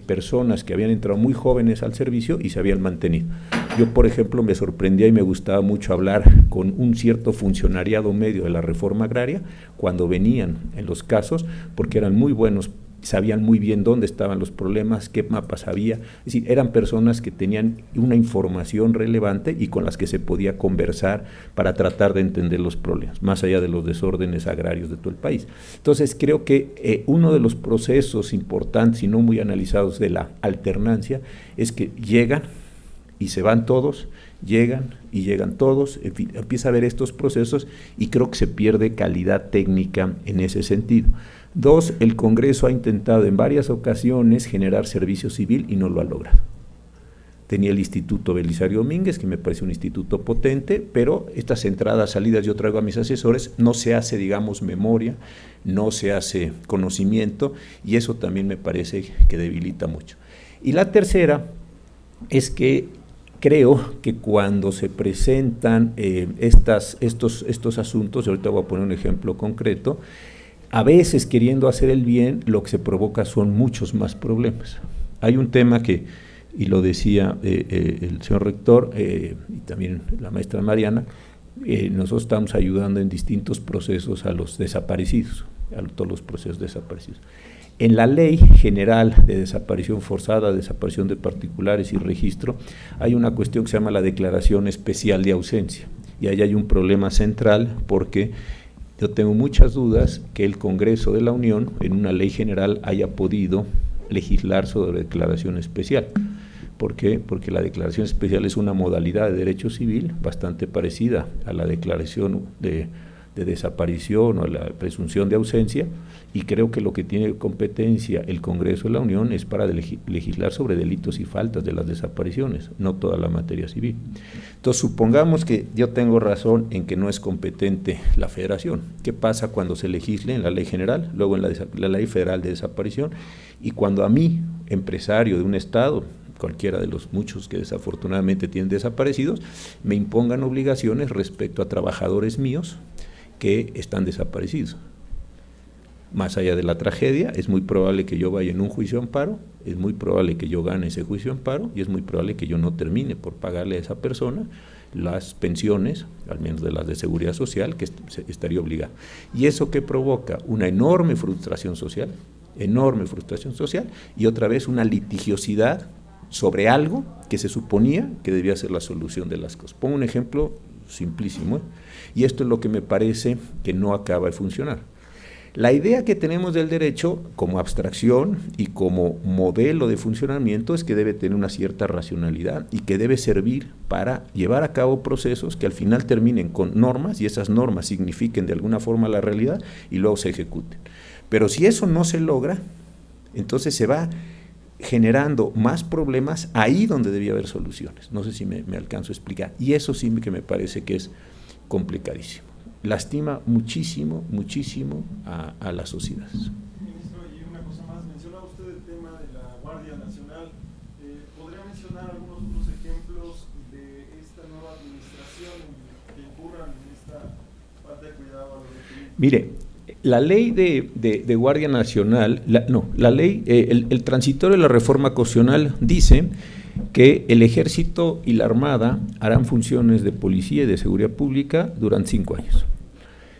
personas que habían entrado muy jóvenes al servicio y se habían mantenido. Yo, por ejemplo, me sorprendía y me gustaba mucho hablar con un cierto funcionariado medio de la reforma agraria cuando venían en los casos, porque eran muy buenos, sabían muy bien dónde estaban los problemas, qué mapas había, es decir, eran personas que tenían una información relevante y con las que se podía conversar para tratar de entender los problemas, más allá de los desórdenes agrarios de todo el país. Entonces creo que uno de los procesos importantes y no muy analizados de la alternancia es que llegan y se van todos, llegan y llegan todos, en fin, empieza a haber estos procesos y creo que se pierde calidad técnica en ese sentido. 2, el Congreso ha intentado en varias ocasiones generar servicio civil y no lo ha logrado. Tenía el Instituto Belisario Domínguez, que me parece un instituto potente, pero estas entradas, salidas, yo traigo a mis asesores, no se hace, digamos, memoria, no se hace conocimiento, y eso también me parece que debilita mucho. Y la tercera es que creo que cuando se presentan estos asuntos, ahorita voy a poner un ejemplo concreto, a veces queriendo hacer el bien, lo que se provoca son muchos más problemas. Hay un tema que, y lo decía el señor rector y también la maestra Mariana, nosotros estamos ayudando en distintos procesos a los desaparecidos, a todos los procesos desaparecidos. En la Ley General de Desaparición Forzada, Desaparición de Particulares y Registro, hay una cuestión que se llama la Declaración Especial de Ausencia. Y ahí hay un problema central porque yo tengo muchas dudas que el Congreso de la Unión, en una ley general, haya podido legislar sobre declaración especial. ¿Por qué? Porque la declaración especial es una modalidad de derecho civil bastante parecida a la declaración de desaparición o a la presunción de ausencia, y creo que lo que tiene competencia el Congreso de la Unión es para legislar sobre delitos y faltas de las desapariciones, no toda la materia civil. Entonces, supongamos que yo tengo razón en que no es competente la Federación. ¿Qué pasa cuando se legisle en la Ley General, luego en la Ley Federal de Desaparición, y cuando a mí, empresario de un Estado, cualquiera de los muchos que desafortunadamente tienen desaparecidos, me impongan obligaciones respecto a trabajadores míos que están desaparecidos? más allá de la tragedia, es muy probable que yo vaya en un juicio de amparo, es muy probable que yo gane ese juicio de amparo y es muy probable que yo no termine por pagarle a esa persona las pensiones, al menos de las de seguridad social, que estaría obligado. ¿Y eso qué provoca? Una enorme frustración social, y otra vez una litigiosidad sobre algo que se suponía que debía ser la solución de las cosas. Pongo un ejemplo simplísimo, y esto es lo que me parece que no acaba de funcionar. La idea que tenemos del derecho como abstracción y como modelo de funcionamiento es que debe tener una cierta racionalidad y que debe servir para llevar a cabo procesos que al final terminen con normas y esas normas signifiquen de alguna forma la realidad y luego se ejecuten. Pero si eso no se logra, entonces se va generando más problemas ahí donde debía haber soluciones. No sé si me alcanzo a explicar. Y eso sí que me parece que es complicadísimo. Lastima muchísimo a las sociedades. Ministro, y una cosa más, mencionaba usted el tema de la Guardia Nacional. ¿Podría mencionar algunos otros ejemplos de esta nueva administración que incurran en esta falta de cuidado a los detenidos? Mire, la ley de Guardia Nacional, el transitorio de la reforma constitucional dice que el Ejército y la Armada harán funciones de policía y de seguridad pública durante 5 años.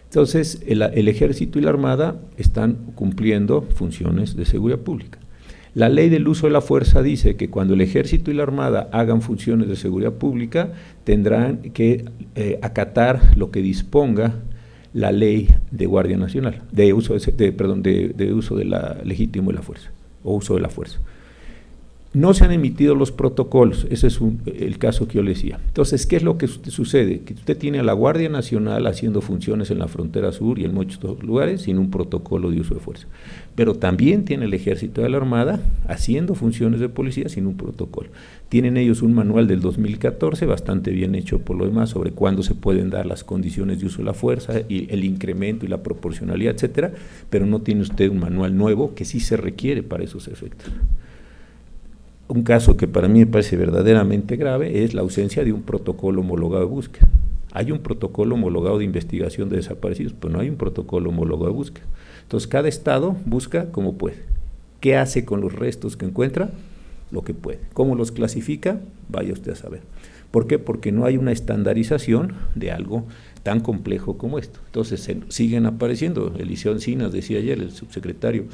Entonces, el Ejército y la Armada están cumpliendo funciones de seguridad pública. La ley del uso de la fuerza dice que cuando el Ejército y la Armada hagan funciones de seguridad pública, tendrán que acatar lo que disponga la ley de Guardia Nacional, de uso de la legítimo de la fuerza, o uso de la fuerza. No se han emitido los protocolos, ese es el caso que yo le decía. Entonces, ¿qué es lo que sucede? Que usted tiene a la Guardia Nacional haciendo funciones en la frontera sur y en muchos otros lugares sin un protocolo de uso de fuerza. Pero también tiene el Ejército de la Armada haciendo funciones de policía sin un protocolo. Tienen ellos un manual del 2014, bastante bien hecho por lo demás, sobre cuándo se pueden dar las condiciones de uso de la fuerza y el incremento y la proporcionalidad, etcétera, pero no tiene usted un manual nuevo que sí se requiere para esos efectos. Un caso que para mí me parece verdaderamente grave es la ausencia de un protocolo homologado de búsqueda. Hay un protocolo homologado de investigación de desaparecidos, pero no hay un protocolo homologado de búsqueda. Entonces, cada estado busca como puede. ¿Qué hace con los restos que encuentra? Lo que puede. ¿Cómo los clasifica? Vaya usted a saber. ¿Por qué? Porque no hay una estandarización de algo tan complejo como esto. Entonces, siguen apareciendo. Eliseo Encinas decía ayer, el subsecretario,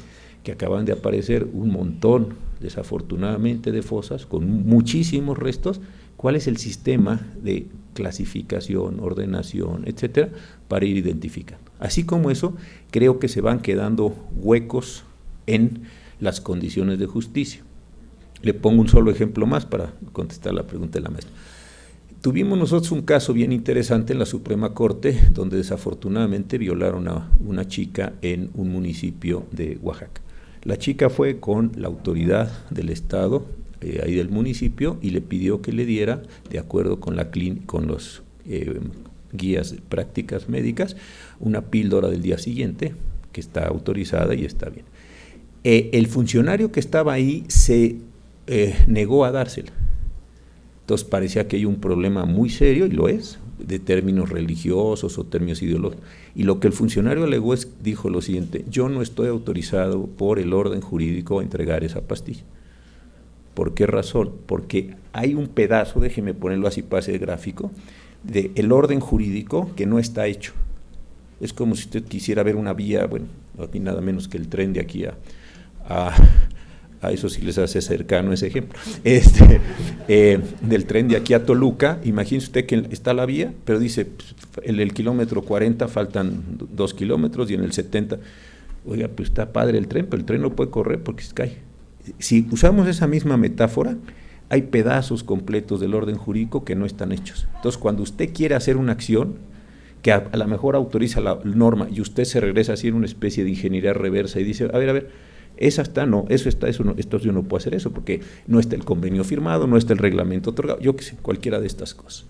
que acaban de aparecer un montón, desafortunadamente, de fosas con muchísimos restos. ¿Cuál es el sistema de clasificación, ordenación, etcétera, para ir identificando? Así como eso, creo que se van quedando huecos en las condiciones de justicia. Le pongo un solo ejemplo más para contestar la pregunta de la maestra. Tuvimos nosotros un caso bien interesante en la Suprema Corte, donde desafortunadamente violaron a una chica en un municipio de Oaxaca. La chica fue con la autoridad del Estado, ahí del municipio, y le pidió que le diera, de acuerdo con los guías de prácticas médicas, una píldora del día siguiente, que está autorizada y está bien. El funcionario que estaba ahí se negó a dársela. Entonces parecía que hay un problema muy serio, y lo es, de términos religiosos o términos ideológicos. Y lo que el funcionario alegó dijo lo siguiente: yo no estoy autorizado por el orden jurídico a entregar esa pastilla. ¿Por qué razón? Porque hay un pedazo, déjeme ponerlo así para ese gráfico, del orden jurídico que no está hecho. Es como si usted quisiera ver una vía, bueno, aquí nada menos que el tren de aquí a eso sí les hace cercano ese ejemplo, del tren de aquí a Toluca. Imagínese usted que está la vía, pero dice, en el kilómetro 40 faltan 2 kilómetros y en el 70, oiga, pues está padre el tren, pero el tren no puede correr porque se cae. Si usamos esa misma metáfora, hay pedazos completos del orden jurídico que no están hechos. Entonces, cuando usted quiere hacer una acción que a lo mejor autoriza la norma y usted se regresa así en una especie de ingeniería reversa y dice, a ver, esa está, no, eso está, eso no, esto yo no puedo hacer eso porque no está el convenio firmado, no está el reglamento otorgado, yo qué sé, cualquiera de estas cosas.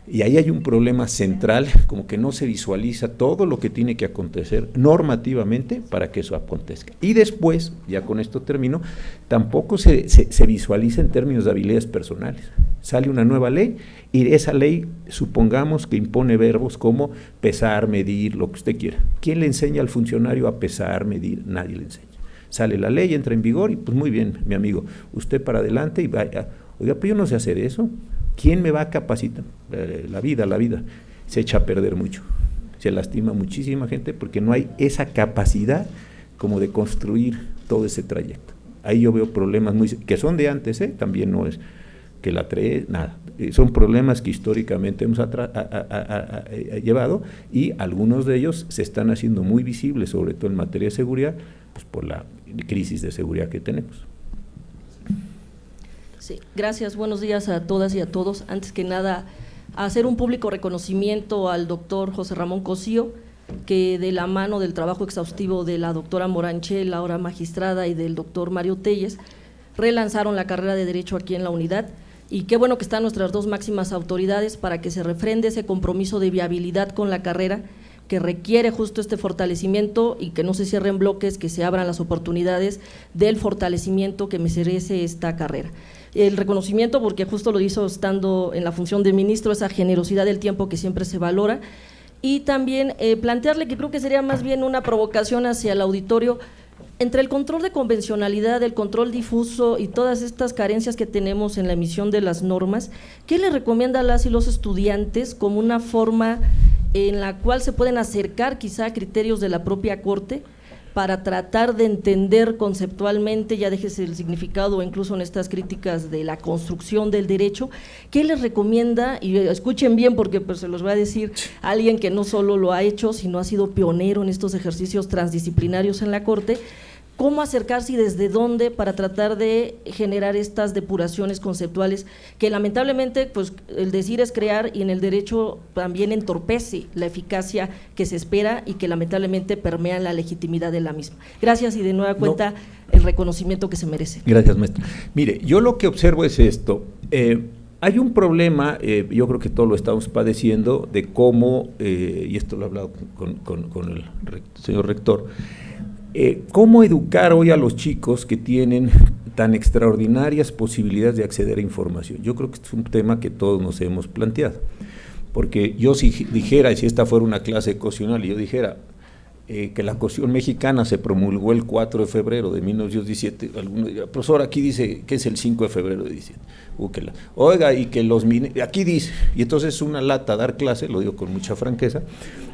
Y ahí hay un problema central, como que no se visualiza todo lo que tiene que acontecer normativamente para que eso acontezca. Y después, ya con esto termino, tampoco se visualiza en términos de habilidades personales. Sale una nueva ley y esa ley supongamos que impone verbos como pesar, medir, lo que usted quiera. ¿Quién le enseña al funcionario a pesar, medir? Nadie le enseña. Sale la ley, entra en vigor y pues muy bien, mi amigo, usted para adelante y vaya. Oiga, pero yo no sé hacer eso. ¿Quién me va a capacitar? La vida. Se echa a perder mucho. Se lastima muchísima gente porque no hay esa capacidad como de construir todo ese trayecto. Ahí yo veo problemas que son de antes, también no es que la trae, nada. Son problemas que históricamente hemos llevado y algunos de ellos se están haciendo muy visibles, sobre todo en materia de seguridad, pues por la crisis de seguridad que tenemos. Sí, gracias, buenos días a todas y a todos. Antes que nada, hacer un público reconocimiento al doctor José Ramón Cosío, que de la mano del trabajo exhaustivo de la doctora Moranchel, ahora magistrada, y del doctor Mario Telles, relanzaron la carrera de Derecho aquí en la unidad, y qué bueno que están nuestras dos máximas autoridades para que se refrende ese compromiso de viabilidad con la carrera que requiere justo este fortalecimiento y que no se cierren bloques, que se abran las oportunidades del fortalecimiento que merece esta carrera. El reconocimiento, porque justo lo hizo estando en la función de ministro, esa generosidad del tiempo que siempre se valora, y también plantearle que creo que sería más bien una provocación hacia el auditorio, entre el control de convencionalidad, el control difuso y todas estas carencias que tenemos en la emisión de las normas, ¿qué le recomienda a las y los estudiantes como una forma en la cual se pueden acercar quizá a criterios de la propia Corte para tratar de entender conceptualmente, ya déjese el significado o incluso en estas críticas de la construcción del derecho? ¿Qué les recomienda? Y escuchen bien porque pues se los va a decir alguien que no solo lo ha hecho, sino ha sido pionero en estos ejercicios transdisciplinarios en la Corte. ¿Cómo acercarse y desde dónde para tratar de generar estas depuraciones conceptuales que lamentablemente pues el decir es crear, y en el derecho también entorpece la eficacia que se espera y que lamentablemente permean la legitimidad de la misma? Gracias y de nueva cuenta el reconocimiento que se merece. Gracias, maestra. Mire, yo lo que observo es esto. Hay un problema, yo creo que todos lo estamos padeciendo, de cómo, y esto lo he hablado con el señor rector, cómo educar hoy a los chicos que tienen tan extraordinarias posibilidades de acceder a información. Yo creo que es un tema que todos nos hemos planteado, porque yo si dijera, si esta fuera una clase constitucional y yo dijera que la Constitución mexicana se promulgó el 4 de febrero de 1917, alguno diría, profesor, aquí dice que es el 5 de febrero de 17. Oiga, y que aquí dice, y entonces es una lata dar clase, lo digo con mucha franqueza,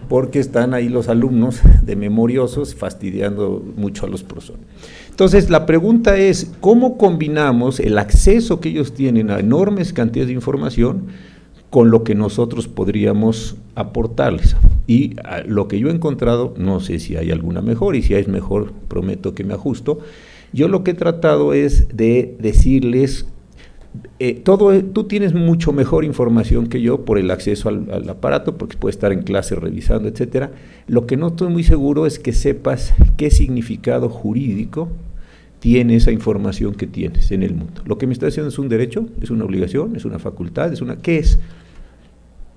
porque están ahí los alumnos de memoriosos fastidiando mucho a los profesores. Entonces, la pregunta es, ¿cómo combinamos el acceso que ellos tienen a enormes cantidades de información con lo que nosotros podríamos aportarles? Y lo que yo he encontrado, no sé si hay alguna mejor, y si es mejor, prometo que me ajusto. Yo lo que he tratado es de decirles, tú tienes mucho mejor información que yo por el acceso al aparato, porque puedes estar en clase revisando, etcétera. Lo que no estoy muy seguro es que sepas qué significado jurídico tiene esa información que tienes en el mundo. Lo que me está diciendo es un derecho, es una obligación, es una facultad, ¿qué es?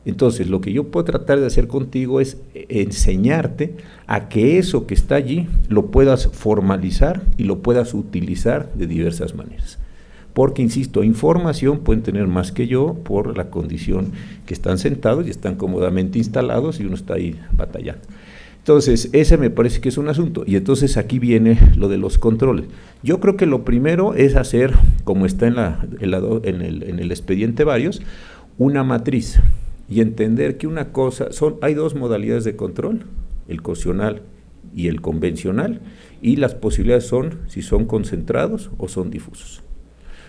Entonces, lo que yo puedo tratar de hacer contigo es enseñarte a que eso que está allí lo puedas formalizar y lo puedas utilizar de diversas maneras. Porque, insisto, información pueden tener más que yo por la condición que están sentados y están cómodamente instalados y uno está ahí batallando. Entonces, ese me parece que es un asunto. Y entonces aquí viene lo de los controles. Yo creo que lo primero es hacer, como está en el expediente varios, una matriz y entender que una cosa, hay dos modalidades de control, el constitucional y el convencional, y las posibilidades son si son concentrados o son difusos.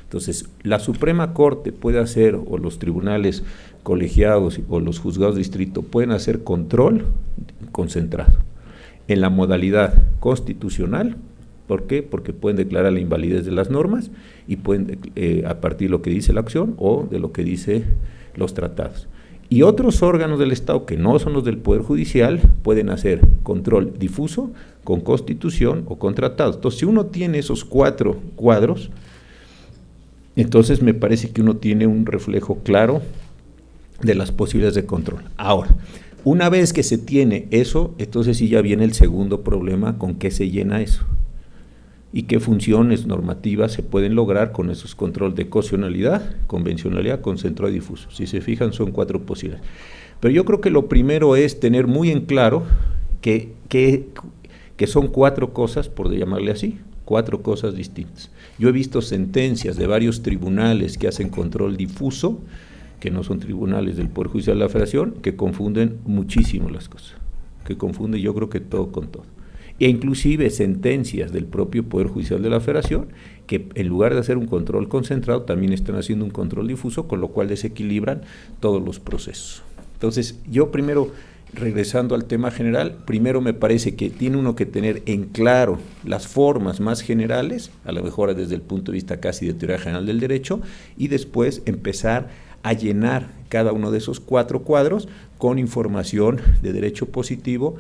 Entonces, la Suprema Corte puede hacer, o los tribunales colegiados o los juzgados de distrito pueden hacer control concentrado en la modalidad constitucional. ¿Por qué? Porque pueden declarar la invalidez de las normas y pueden, a partir de lo que dice la acción o de lo que dice los tratados. Y otros órganos del Estado que no son los del Poder Judicial pueden hacer control difuso con Constitución o con tratados. Entonces, si uno tiene esos 4 cuadros, entonces me parece que uno tiene un reflejo claro de las posibilidades de control. Ahora, una vez que se tiene eso, entonces sí ya viene el segundo problema, ¿con qué se llena eso? y qué funciones normativas se pueden lograr con esos controles de cocionalidad, convencionalidad, concentrado y difuso. Si se fijan, son 4 posibilidades. Pero yo creo que lo primero es tener muy en claro que son 4 cosas, por llamarle así, 4 cosas distintas. Yo he visto sentencias de varios tribunales que hacen control difuso, que no son tribunales del Poder Judicial de la Federación, que confunden muchísimo las cosas, que confunden yo creo que todo con todo. E inclusive sentencias del propio Poder Judicial de la Federación, que en lugar de hacer un control concentrado, también están haciendo un control difuso, con lo cual desequilibran todos los procesos. Entonces, yo primero, regresando al tema general, primero me parece que tiene uno que tener en claro las formas más generales, a lo mejor desde el punto de vista casi de teoría general del derecho, y después empezar a llenar cada uno de esos 4 cuadros con información de derecho positivo,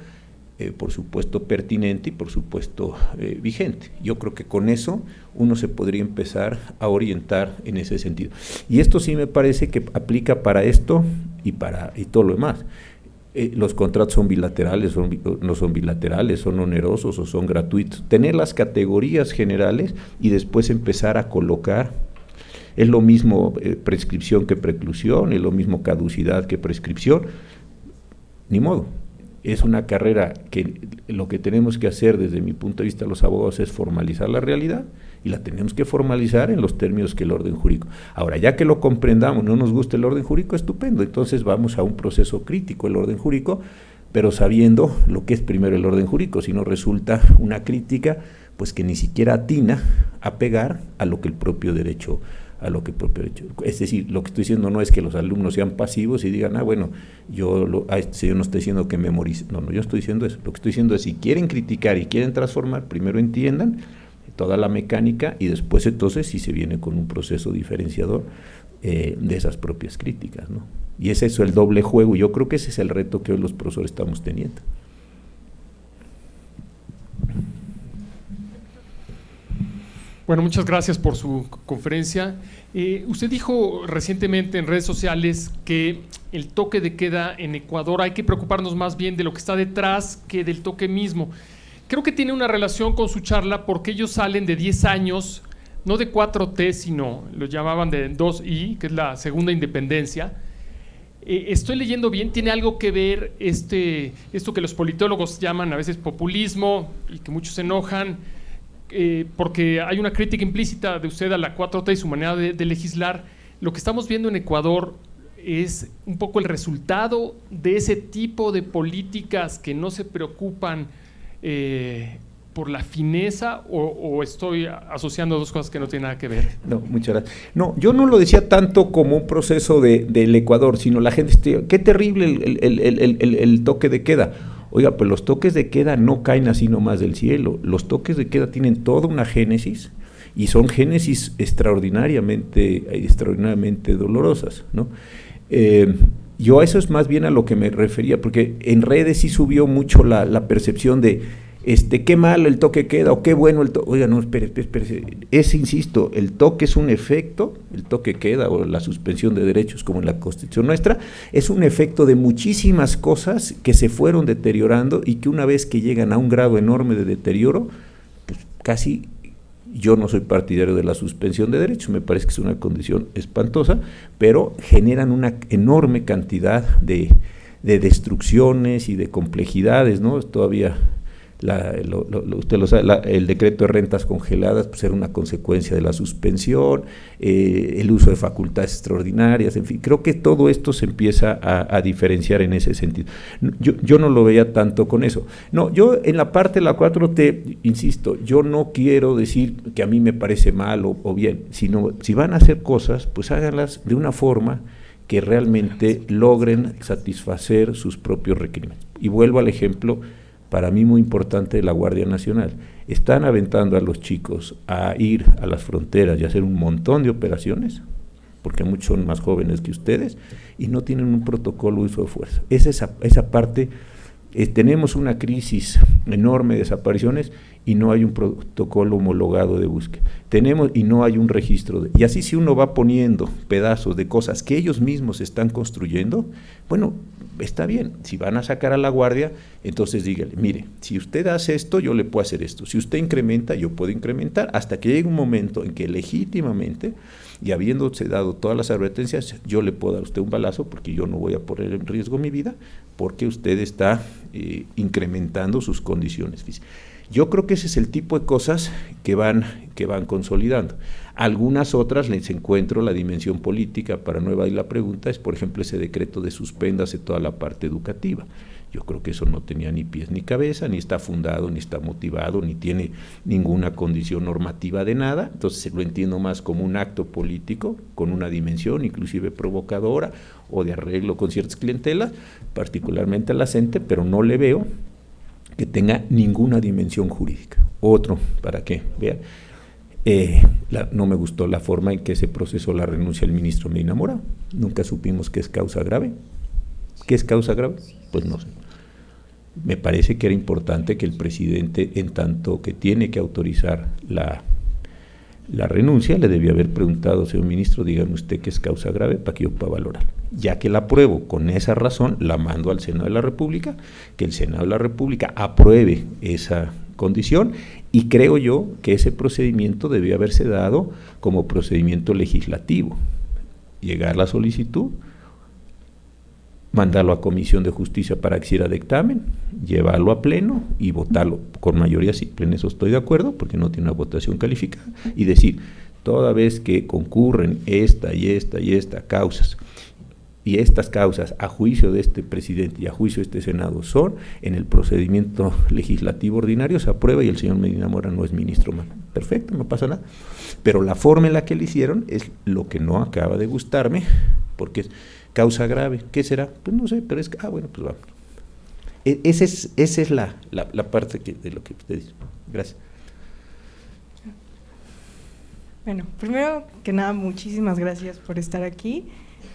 por supuesto pertinente y por supuesto vigente. Yo creo que con eso uno se podría empezar a orientar en ese sentido. Y esto sí me parece que aplica para esto y todo lo demás. Los contratos son bilaterales, no son bilaterales, son onerosos o son gratuitos. Tener las categorías generales y después empezar a colocar. Es lo mismo prescripción que preclusión, es lo mismo caducidad que prescripción, ni modo. Es una carrera que lo que tenemos que hacer desde mi punto de vista los abogados es formalizar la realidad y la tenemos que formalizar en los términos que el orden jurídico. Ahora, ya que lo comprendamos, no nos gusta el orden jurídico, estupendo, entonces vamos a un proceso crítico del orden jurídico, pero sabiendo lo que es primero el orden jurídico, si no resulta una crítica pues que ni siquiera atina a pegar a lo que el propio derecho es decir, lo que estoy diciendo no es que los alumnos sean pasivos y digan, bueno, yo no estoy diciendo que memorice, no, yo estoy diciendo eso, lo que estoy diciendo es si quieren criticar y quieren transformar, primero entiendan toda la mecánica y después entonces si se viene con un proceso diferenciador de esas propias críticas, ¿no? Y es eso el doble juego, yo creo que ese es el reto que hoy los profesores estamos teniendo. Bueno, muchas gracias por su conferencia. Usted dijo recientemente en redes sociales que el toque de queda en Ecuador hay que preocuparnos más bien de lo que está detrás que del toque mismo. Creo que tiene una relación con su charla porque ellos salen de 10 años, no de 4T, sino lo llamaban de 2I, que es la segunda independencia. Estoy leyendo bien, tiene algo que ver esto que los politólogos llaman a veces populismo y que muchos se enojan, porque hay una crítica implícita de usted a la 4T y su manera de legislar. Lo que estamos viendo en Ecuador es un poco el resultado de ese tipo de políticas que no se preocupan por la fineza, o estoy asociando dos cosas que no tienen nada que ver. No, muchas gracias. No, yo no lo decía tanto como un proceso del Ecuador, sino la gente, qué terrible el toque de queda. Oiga, pues los toques de queda no caen así nomás del cielo. Los toques de queda tienen toda una génesis y son génesis extraordinariamente dolorosas, ¿no? Yo a eso es más bien a lo que me refería, porque en redes sí subió mucho la percepción de qué mal el toque queda o qué bueno el toque. Oiga, no, espere. Insisto, el toque es un efecto, el toque queda o la suspensión de derechos como en la Constitución nuestra, es un efecto de muchísimas cosas que se fueron deteriorando y que una vez que llegan a un grado enorme de deterioro, pues casi, yo no soy partidario de la suspensión de derechos, me parece que es una condición espantosa, pero generan una enorme cantidad de destrucciones y de complejidades, ¿no? Todavía usted lo sabe, el decreto de rentas congeladas pues era una consecuencia de la suspensión, el uso de facultades extraordinarias, en fin, creo que todo esto se empieza a diferenciar en ese sentido. Yo no lo veía tanto con eso. No, yo en la parte de la 4T, insisto, yo no quiero decir que a mí me parece mal o bien, sino si van a hacer cosas, pues háganlas de una forma que realmente logren satisfacer sus propios requerimientos. Y vuelvo al ejemplo para mí muy importante de la Guardia Nacional. Están aventando a los chicos a ir a las fronteras y a hacer un montón de operaciones, porque muchos son más jóvenes que ustedes, y no tienen un protocolo de uso de fuerza. Esa parte, tenemos una crisis enorme de desapariciones y no hay un protocolo homologado de búsqueda. Y no hay un registro. Y así si uno va poniendo pedazos de cosas que ellos mismos están construyendo, bueno, está bien, si van a sacar a la guardia, entonces dígale, mire, si usted hace esto, yo le puedo hacer esto, si usted incrementa, yo puedo incrementar, hasta que llegue un momento en que legítimamente, y habiéndose dado todas las advertencias, yo le puedo dar a usted un balazo, porque yo no voy a poner en riesgo mi vida, porque usted está incrementando sus condiciones físicas. Yo creo que ese es el tipo de cosas que van consolidando. Algunas otras les encuentro la dimensión política, para no evadir la pregunta, es por ejemplo ese decreto de suspéndase toda la parte educativa. Yo creo que eso no tenía ni pies ni cabeza, ni está fundado, ni está motivado, ni tiene ninguna condición normativa de nada, entonces lo entiendo más como un acto político, con una dimensión inclusive provocadora, o de arreglo con ciertas clientelas, particularmente a la CENTE, pero no le veo que tenga ninguna dimensión jurídica. Otro, para que vean, no me gustó la forma en que se procesó la renuncia del ministro Medina Mora. Nunca supimos qué es causa grave. ¿Qué es causa grave? Pues no sé. Me parece que era importante que el presidente, en tanto que tiene que autorizar la renuncia, le debía haber preguntado, señor ministro, dígame usted qué es causa grave para que yo pueda valorar. Ya que la apruebo con esa razón, la mando al Senado de la República, que el Senado de la República apruebe esa condición, y creo yo que ese procedimiento debió haberse dado como procedimiento legislativo. Llegar la solicitud, mandarlo a Comisión de Justicia para que hiciera dictamen, llevarlo a pleno y votarlo con mayoría simple. En eso estoy de acuerdo, porque no tiene una votación calificada, y decir, toda vez que concurren esta y esta causas, y estas causas a juicio de este presidente y a juicio de este Senado son en el procedimiento legislativo ordinario, se aprueba y el señor Medina Mora no es ministro más. Perfecto, no pasa nada. Pero la forma en la que le hicieron es lo que no acaba de gustarme, porque es causa grave. ¿Qué será? Pues no sé, pero es que, bueno, pues vamos. Esa es la parte de lo que usted dice. Gracias. Bueno, primero que nada, muchísimas gracias por estar aquí,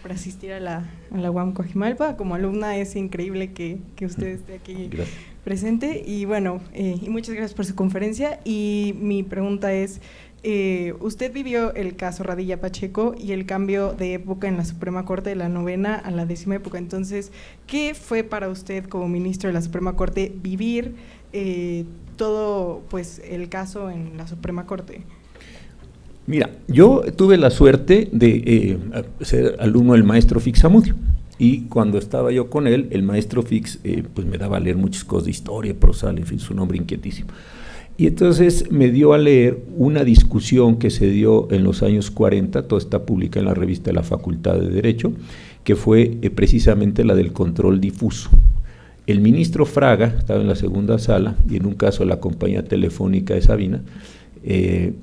por asistir a la UAM Coajimalpa. Como alumna es increíble que usted esté aquí presente, y bueno, y muchas gracias por su conferencia. Y mi pregunta es, usted vivió el caso Radilla Pacheco y el cambio de época en la Suprema Corte de la 9ª a la 10ª época. Entonces, ¿qué fue para usted como ministro de la Suprema Corte vivir todo pues el caso en la Suprema Corte? Mira, yo tuve la suerte de ser alumno del maestro Fix Zamudio, y cuando estaba yo con él, el maestro Fix pues me daba a leer muchas cosas de historia, prosal, en fin, su nombre inquietísimo. Y entonces me dio a leer una discusión que se dio en los años 40, todo está publicado en la revista de la Facultad de Derecho, que fue precisamente la del control difuso. El ministro Fraga estaba en la segunda sala, y en un caso de la compañía telefónica de Sabina,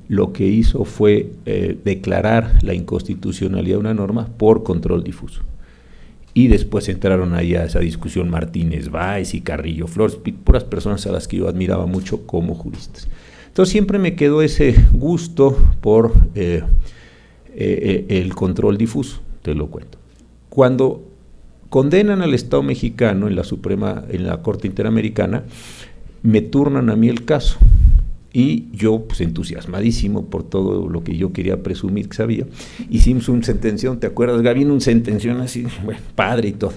lo que hizo fue declarar la inconstitucionalidad de una norma por control difuso. Y después entraron ahí a esa discusión Martínez Valls y Carrillo Flores, puras personas a las que yo admiraba mucho como juristas. Entonces siempre me quedó ese gusto por el control difuso, te lo cuento. Cuando condenan al Estado mexicano en la Corte Interamericana, me turnan a mí el caso. Y yo, pues entusiasmadísimo por todo lo que yo quería presumir que sabía, hicimos un sentención, ¿te acuerdas, Gaby? Un sentención así, bueno, padre y todo.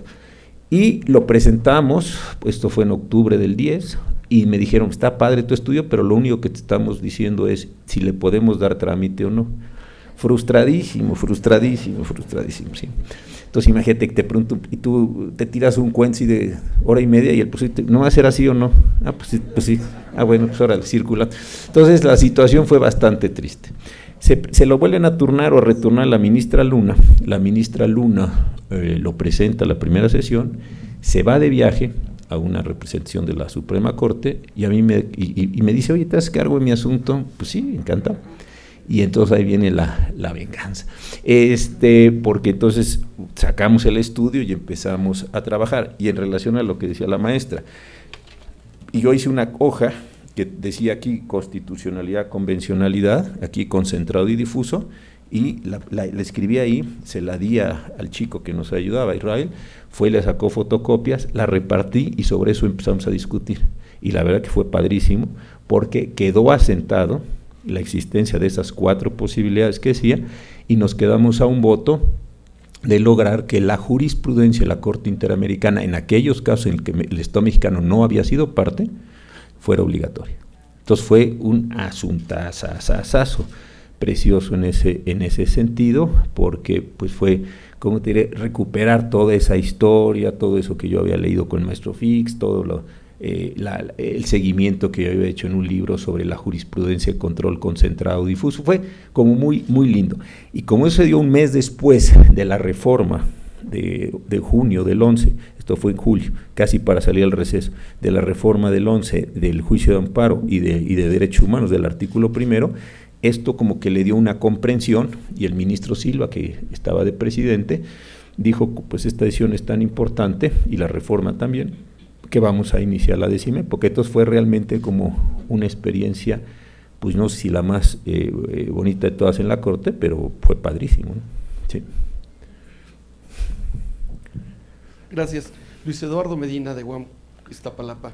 Y lo presentamos, pues esto fue en octubre del 10, y me dijeron, está padre tu estudio, pero lo único que te estamos diciendo es si le podemos dar trámite o no. Frustradísimo, sí. Entonces imagínate que te pregunto, y tú te tiras un cuento de hora y media, y el pues, ¿no va a ser así o no? Pues sí. Bueno, pues ahora circula. Entonces la situación fue bastante triste. Se lo vuelven a turnar o a retornar a la ministra Luna. La ministra Luna lo presenta a la primera sesión, se va de viaje a una representación de la Suprema Corte, y a mí me dice, oye, ¿te haces cargo de mi asunto? Pues sí, encantado. Y entonces ahí viene la venganza, porque entonces sacamos el estudio y empezamos a trabajar. Y en relación a lo que decía la maestra, y yo hice una hoja que decía aquí constitucionalidad, convencionalidad, aquí concentrado y difuso, y la escribí ahí, se la di al chico que nos ayudaba, Israel, fue y le sacó fotocopias, la repartí, y sobre eso empezamos a discutir. Y la verdad que fue padrísimo, porque quedó asentado la existencia de esas 4 posibilidades que decía, y nos quedamos a un voto de lograr que la jurisprudencia de la Corte Interamericana, en aquellos casos en que el Estado mexicano no había sido parte, fuera obligatoria. Entonces fue un asuntazazazazo precioso en ese sentido, porque pues fue, como te diré, recuperar toda esa historia, todo eso que yo había leído con el maestro Fix, todo el seguimiento que yo había hecho en un libro sobre la jurisprudencia de control concentrado difuso. Fue como muy, muy lindo. Y como eso se dio un mes después de la reforma de junio del 11, esto fue en julio, casi para salir al receso, de la reforma del 11 del juicio de amparo y de derechos humanos del artículo primero, esto como que le dio una comprensión, y el ministro Silva, que estaba de presidente, dijo, pues esta decisión es tan importante, y la reforma también, que vamos a iniciar la 10ª, porque entonces fue realmente como una experiencia, pues no sé si la más bonita de todas en la Corte, pero fue padrísimo, ¿no? Sí. Gracias. Luis Eduardo Medina, de UAM Iztapalapa.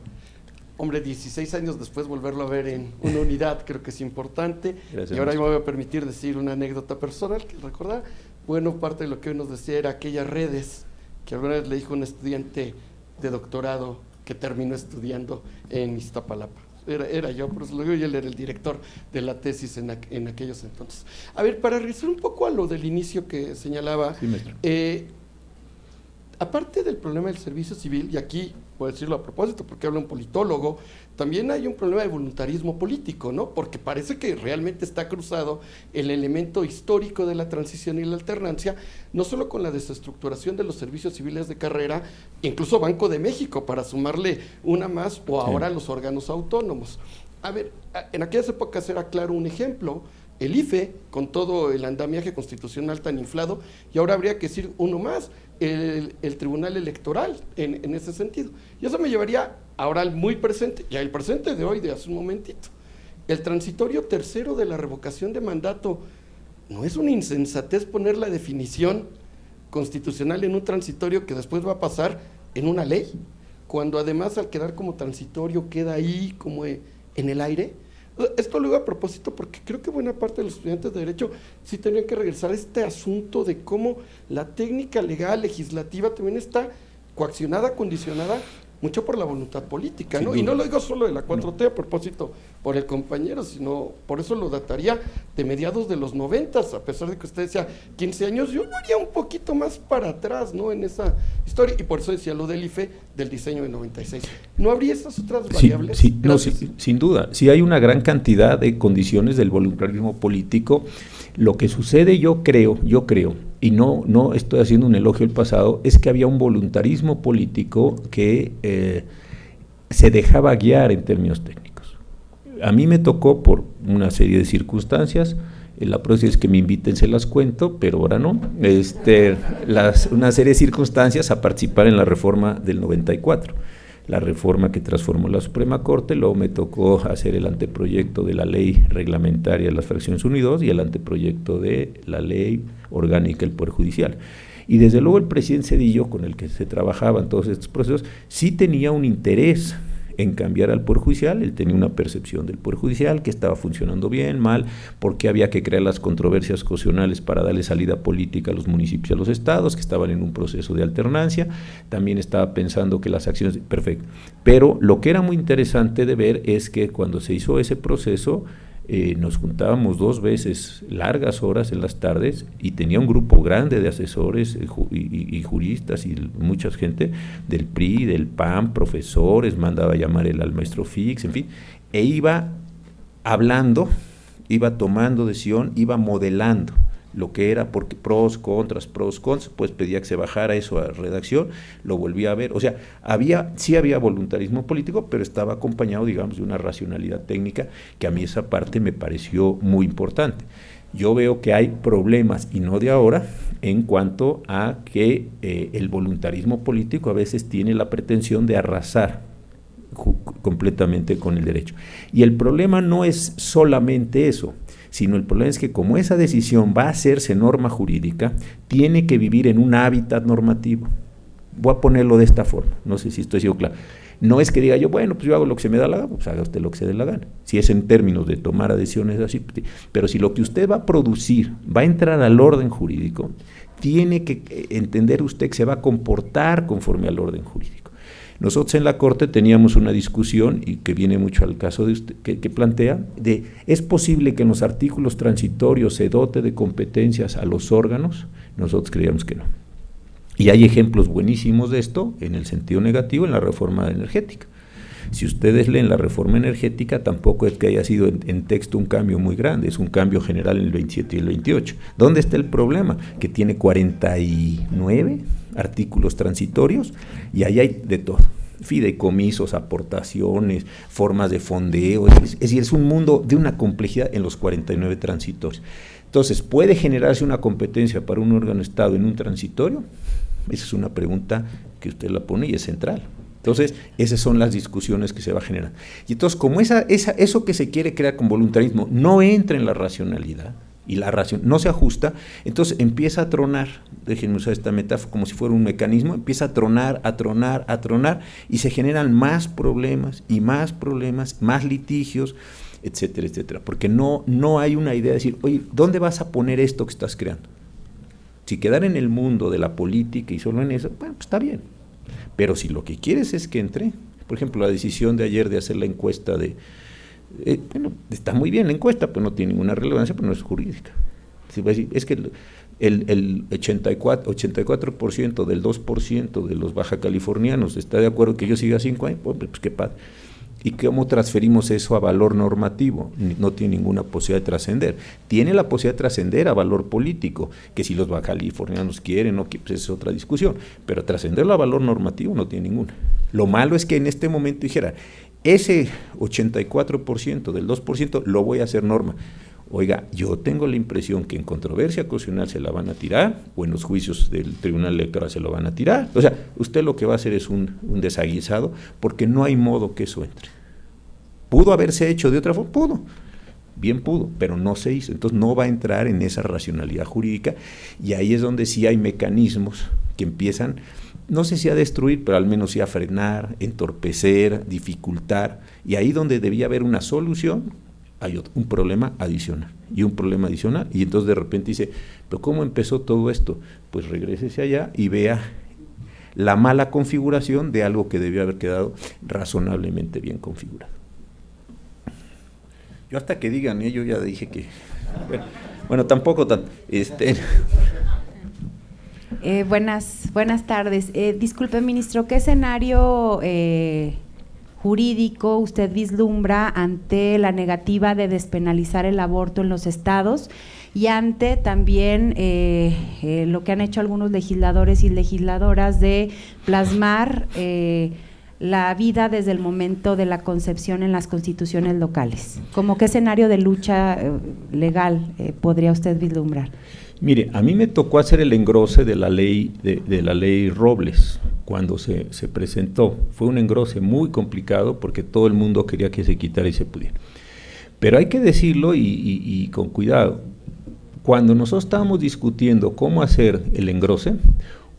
Hombre, 16 años después volverlo a ver en una unidad creo que es importante. Gracias. Y ahora me voy a permitir decir una anécdota personal que recordar. Bueno, parte de lo que hoy nos decía era aquellas redes que alguna vez le dijo un estudiante de doctorado que terminó estudiando en Iztapalapa. Era yo, por eso lo digo, y él era el director de la tesis en aquellos entonces. A ver, para regresar un poco a lo del inicio que señalaba, Sí, maestro. Aparte del problema del servicio civil, y aquí puedo decirlo a propósito porque habla un politólogo, también hay un problema de voluntarismo político, ¿no? Porque parece que realmente está cruzado el elemento histórico de la transición y la alternancia, no solo con la desestructuración de los servicios civiles de carrera, incluso Banco de México, para sumarle una más, o ahora los órganos autónomos. A ver, en aquellas épocas era claro un ejemplo, el IFE, con todo el andamiaje constitucional tan inflado, y ahora habría que decir uno más, el Tribunal Electoral en ese sentido. Y eso me llevaría ahora al muy presente, y al presente de hoy, de hace un momentito. El transitorio tercero de la revocación de mandato, ¿no es una insensatez poner la definición constitucional en un transitorio que después va a pasar en una ley? Cuando además al quedar como transitorio queda ahí como en el aire. Esto lo digo a propósito porque creo que buena parte de los estudiantes de Derecho sí tenían que regresar a este asunto de cómo la técnica legal, legislativa también está coaccionada, condicionada mucho por la voluntad política, ¿no? Y no lo digo solo de la 4T a propósito por el compañero, sino por eso lo dataría de mediados de los 90s, a pesar de que usted decía 15 años, yo haría un poquito más para atrás, ¿no? En esa historia, y por eso decía lo del IFE del diseño de 96. ¿No habría esas otras variables? Sí, no, sin duda, sí hay una gran cantidad de condiciones del voluntarismo político. Lo que sucede, yo creo, y no estoy haciendo un elogio al pasado, es que había un voluntarismo político que se dejaba guiar en términos técnicos. A mí me tocó por una serie de circunstancias, la próxima es que me inviten se las cuento, pero ahora no, una serie de circunstancias a participar en la reforma del 94. La reforma que transformó la Suprema Corte, luego me tocó hacer el anteproyecto de la ley reglamentaria de las fracciones 1 y 2 y el anteproyecto de la ley orgánica del Poder Judicial. Y desde luego el presidente Zedillo, con el que se trabajaban todos estos procesos, sí tenía un interés en cambiar al Poder Judicial. Él tenía una percepción del Poder Judicial que estaba funcionando bien, mal, porque había que crear las controversias constitucionales para darle salida política a los municipios y a los estados, que estaban en un proceso de alternancia. También estaba pensando que las acciones, perfecto, pero lo que era muy interesante de ver es que cuando se hizo ese proceso, nos juntábamos 2 veces, largas horas en las tardes, y tenía un grupo grande de asesores y juristas y mucha gente del PRI, del PAN, profesores, mandaba a llamar al maestro Fix, en fin, e iba hablando, iba tomando decisión, iba modelando lo que era, porque pros, contras, pues pedía que se bajara eso a redacción, lo volvía a ver, o sea, sí había voluntarismo político, pero estaba acompañado, digamos, de una racionalidad técnica, que a mí esa parte me pareció muy importante. Yo veo que hay problemas, y no de ahora, en cuanto a que el voluntarismo político a veces tiene la pretensión de arrasar completamente con el derecho. Y el problema no es solamente eso, sino el problema es que como esa decisión va a hacerse norma jurídica, tiene que vivir en un hábitat normativo. Voy a ponerlo de esta forma, no sé si estoy siendo claro. No es que diga yo, bueno, pues yo hago lo que se me da la gana, pues haga usted lo que se dé la gana. Si es en términos de tomar decisiones así, pero si lo que usted va a producir va a entrar al orden jurídico, tiene que entender usted que se va a comportar conforme al orden jurídico. Nosotros en la Corte teníamos una discusión, y que viene mucho al caso de usted, que plantea, de ¿es posible que en los artículos transitorios se dote de competencias a los órganos? Nosotros creíamos que no. Y hay ejemplos buenísimos de esto, en el sentido negativo, en la reforma energética. Si ustedes leen la reforma energética, tampoco es que haya sido en texto un cambio muy grande, es un cambio general en el 27 y el 28. ¿Dónde está el problema? Que tiene 49 artículos transitorios y ahí hay de todo. Fideicomisos, aportaciones, formas de fondeo, es decir, es un mundo de una complejidad en los 49 transitorios. Entonces, ¿puede generarse una competencia para un órgano de Estado en un transitorio? Esa es una pregunta que usted la pone y es central. Entonces, esas son las discusiones que se va a generar. Y entonces, como eso que se quiere crear con voluntarismo no entra en la racionalidad y la no se ajusta, entonces empieza a tronar, déjenme usar esta metáfora como si fuera un mecanismo, empieza a tronar, y se generan más problemas, más litigios, etcétera, etcétera, porque no hay una idea de decir, oye, ¿dónde vas a poner esto que estás creando? Si quedar en el mundo de la política y solo en eso, bueno, pues está bien. Pero si lo que quieres es que entre, por ejemplo, la decisión de ayer de hacer la encuesta bueno, está muy bien la encuesta, pero no tiene ninguna relevancia, pero no es jurídica. Es que el 84% del 2% de los bajacalifornianos está de acuerdo que yo siga 5 años, pues qué padre. ¿Y cómo transferimos eso a valor normativo? No tiene ninguna posibilidad de trascender. Tiene la posibilidad de trascender a valor político, que si los bajacalifornianos quieren, no, pues es otra discusión, pero trascenderlo a valor normativo no tiene ninguna. Lo malo es que en este momento dijera, ese 84% del 2% lo voy a hacer norma. Oiga, yo tengo la impresión que en controversia constitucional se la van a tirar, o en los juicios del Tribunal Electoral se lo van a tirar. O sea, usted lo que va a hacer es un desaguisado, porque no hay modo que eso entre. ¿Pudo haberse hecho de otra forma? Pudo, bien pudo, pero no se hizo. Entonces no va a entrar en esa racionalidad jurídica, y ahí es donde sí hay mecanismos que empiezan, no sé si a destruir, pero al menos sí a frenar, entorpecer, dificultar, y ahí donde debía haber una solución, hay un problema adicional, y entonces de repente dice, pero ¿cómo empezó todo esto? Pues regrésese allá y vea la mala configuración de algo que debió haber quedado razonablemente bien configurado. Yo hasta que digan, yo ya dije que, bueno, tampoco tan, Buenas tardes. Disculpe, ministro, ¿qué escenario jurídico usted vislumbra ante la negativa de despenalizar el aborto en los estados y ante también lo que han hecho algunos legisladores y legisladoras de plasmar la vida desde el momento de la concepción en las constituciones locales? ¿Cómo qué escenario de lucha legal podría usted vislumbrar? Mire, a mí me tocó hacer el engrose de la ley de la ley Robles cuando se presentó. Fue un engrose muy complicado porque todo el mundo quería que se quitara y se pudiera. Pero hay que decirlo y con cuidado. Cuando nosotros estábamos discutiendo cómo hacer el engrose,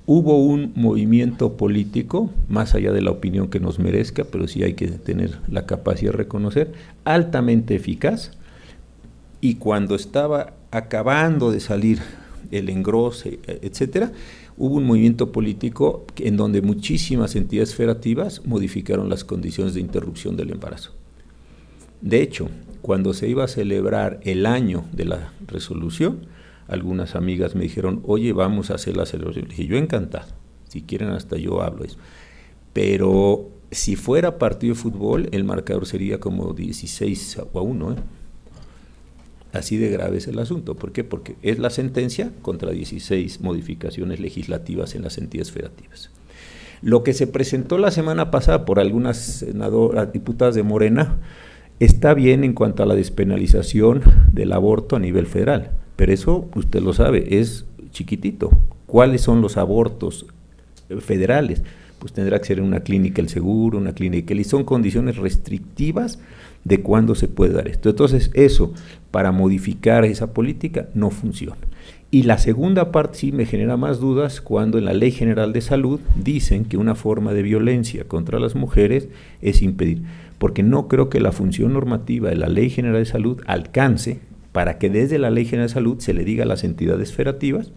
hubo un movimiento político, más allá de la opinión que nos merezca, pero sí hay que tener la capacidad de reconocer, altamente eficaz, y cuando estaba acabando de salir el engrose, etcétera, hubo un movimiento político en donde muchísimas entidades federativas modificaron las condiciones de interrupción del embarazo. De hecho, cuando se iba a celebrar el año de la resolución, algunas amigas me dijeron, oye, vamos a hacer la celebración. Le dije, yo encantado, si quieren hasta yo hablo eso. Pero si fuera partido de fútbol, el marcador sería como 16-1, Así de grave es el asunto. ¿Por qué? Porque es la sentencia contra 16 modificaciones legislativas en las entidades federativas. Lo que se presentó la semana pasada por algunas diputadas de Morena está bien en cuanto a la despenalización del aborto a nivel federal, pero eso, usted lo sabe, es chiquitito. ¿Cuáles son los abortos federales? Pues tendrá que ser en una clínica el seguro, una clínica, y son condiciones restrictivas de cuándo se puede dar esto. Entonces, eso, para modificar esa política, no funciona. Y la segunda parte sí me genera más dudas cuando en la Ley General de Salud dicen que una forma de violencia contra las mujeres es impedir, porque no creo que la función normativa de la Ley General de Salud alcance para que desde la Ley General de Salud se le diga a las entidades federativas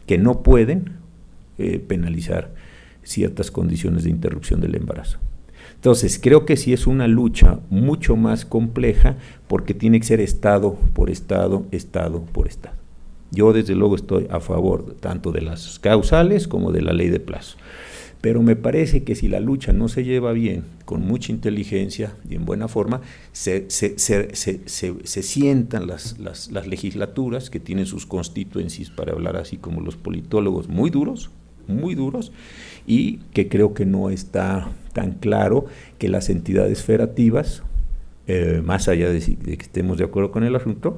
que no pueden penalizar ciertas condiciones de interrupción del embarazo. Entonces, creo que sí es una lucha mucho más compleja porque tiene que ser estado por estado, estado por estado. Yo desde luego estoy a favor tanto de las causales como de la ley de plazo. Pero me parece que si la lucha no se lleva bien, con mucha inteligencia y en buena forma, se sientan las legislaturas que tienen sus constituencies, para hablar así como los politólogos, muy duros, y que creo que no está tan claro que las entidades federativas, más allá de que estemos de acuerdo con el asunto,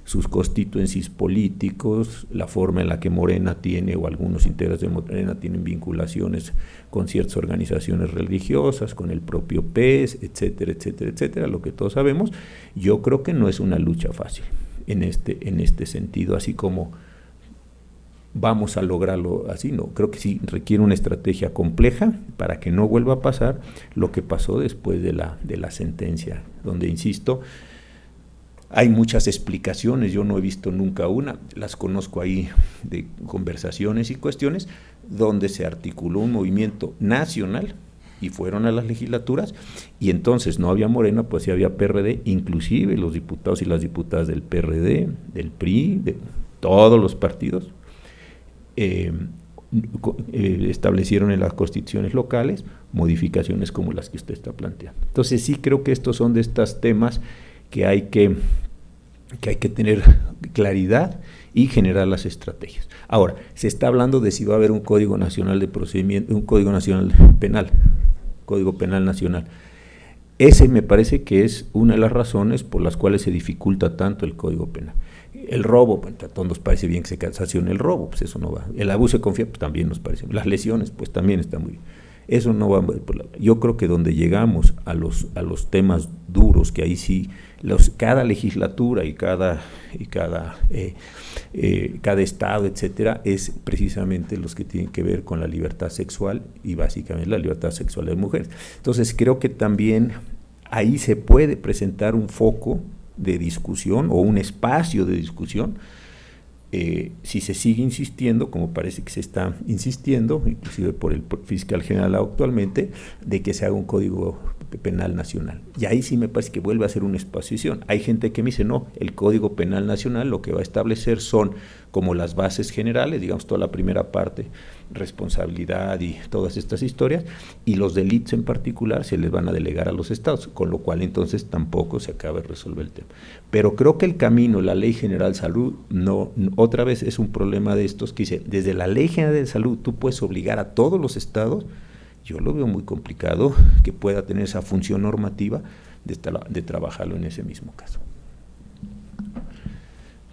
sus constituencies políticos, la forma en la que Morena tiene, o algunos integrantes de Morena tienen vinculaciones con ciertas organizaciones religiosas, con el propio PES, etcétera, etcétera, etcétera, lo que todos sabemos. Yo creo que no es una lucha fácil en este sentido, así como vamos a lograrlo así, no, creo que sí requiere una estrategia compleja para que no vuelva a pasar lo que pasó después de la sentencia, donde, insisto, hay muchas explicaciones, yo no he visto nunca una, las conozco ahí de conversaciones y cuestiones, donde se articuló un movimiento nacional y fueron a las legislaturas, y entonces no había Morena, pues sí había PRD, inclusive los diputados y las diputadas del PRD, del PRI, de todos los partidos, establecieron en las constituciones locales modificaciones como las que usted está planteando. Entonces sí creo que estos son de estos temas que hay que tener claridad y generar las estrategias. Ahora, se está hablando de si va a haber un Código Nacional de Procedimiento, un Código Nacional Penal, Código Penal Nacional. Ese me parece que es una de las razones por las cuales se dificulta tanto el Código Penal. El robo, pues, a todos nos parece bien que se casacione el robo, pues eso no va. El abuso de confianza, pues también nos parece. Las lesiones, pues también está muy bien. Eso no va. Yo creo que donde llegamos a los temas duros, que ahí sí cada legislatura y cada estado, etcétera, es precisamente los que tienen que ver con la libertad sexual y básicamente la libertad sexual de mujeres. Entonces creo que también ahí se puede presentar un foco de discusión o un espacio de discusión, si se sigue insistiendo, como parece que se está insistiendo, inclusive por el fiscal general actualmente, de que se haga un Código Penal Nacional. Y ahí sí me parece que vuelve a ser una exposición. Hay gente que me dice, no, el Código Penal Nacional lo que va a establecer son como las bases generales, digamos toda la primera parte, responsabilidad y todas estas historias, y los delitos en particular se les van a delegar a los estados, con lo cual entonces tampoco se acaba de resolver el tema. Pero creo que el camino, la Ley General de Salud, no, otra vez es un problema de estos que dice, desde la Ley General de Salud tú puedes obligar a todos los estados. Yo lo veo muy complicado que pueda tener esa función normativa de trabajarlo en ese mismo caso.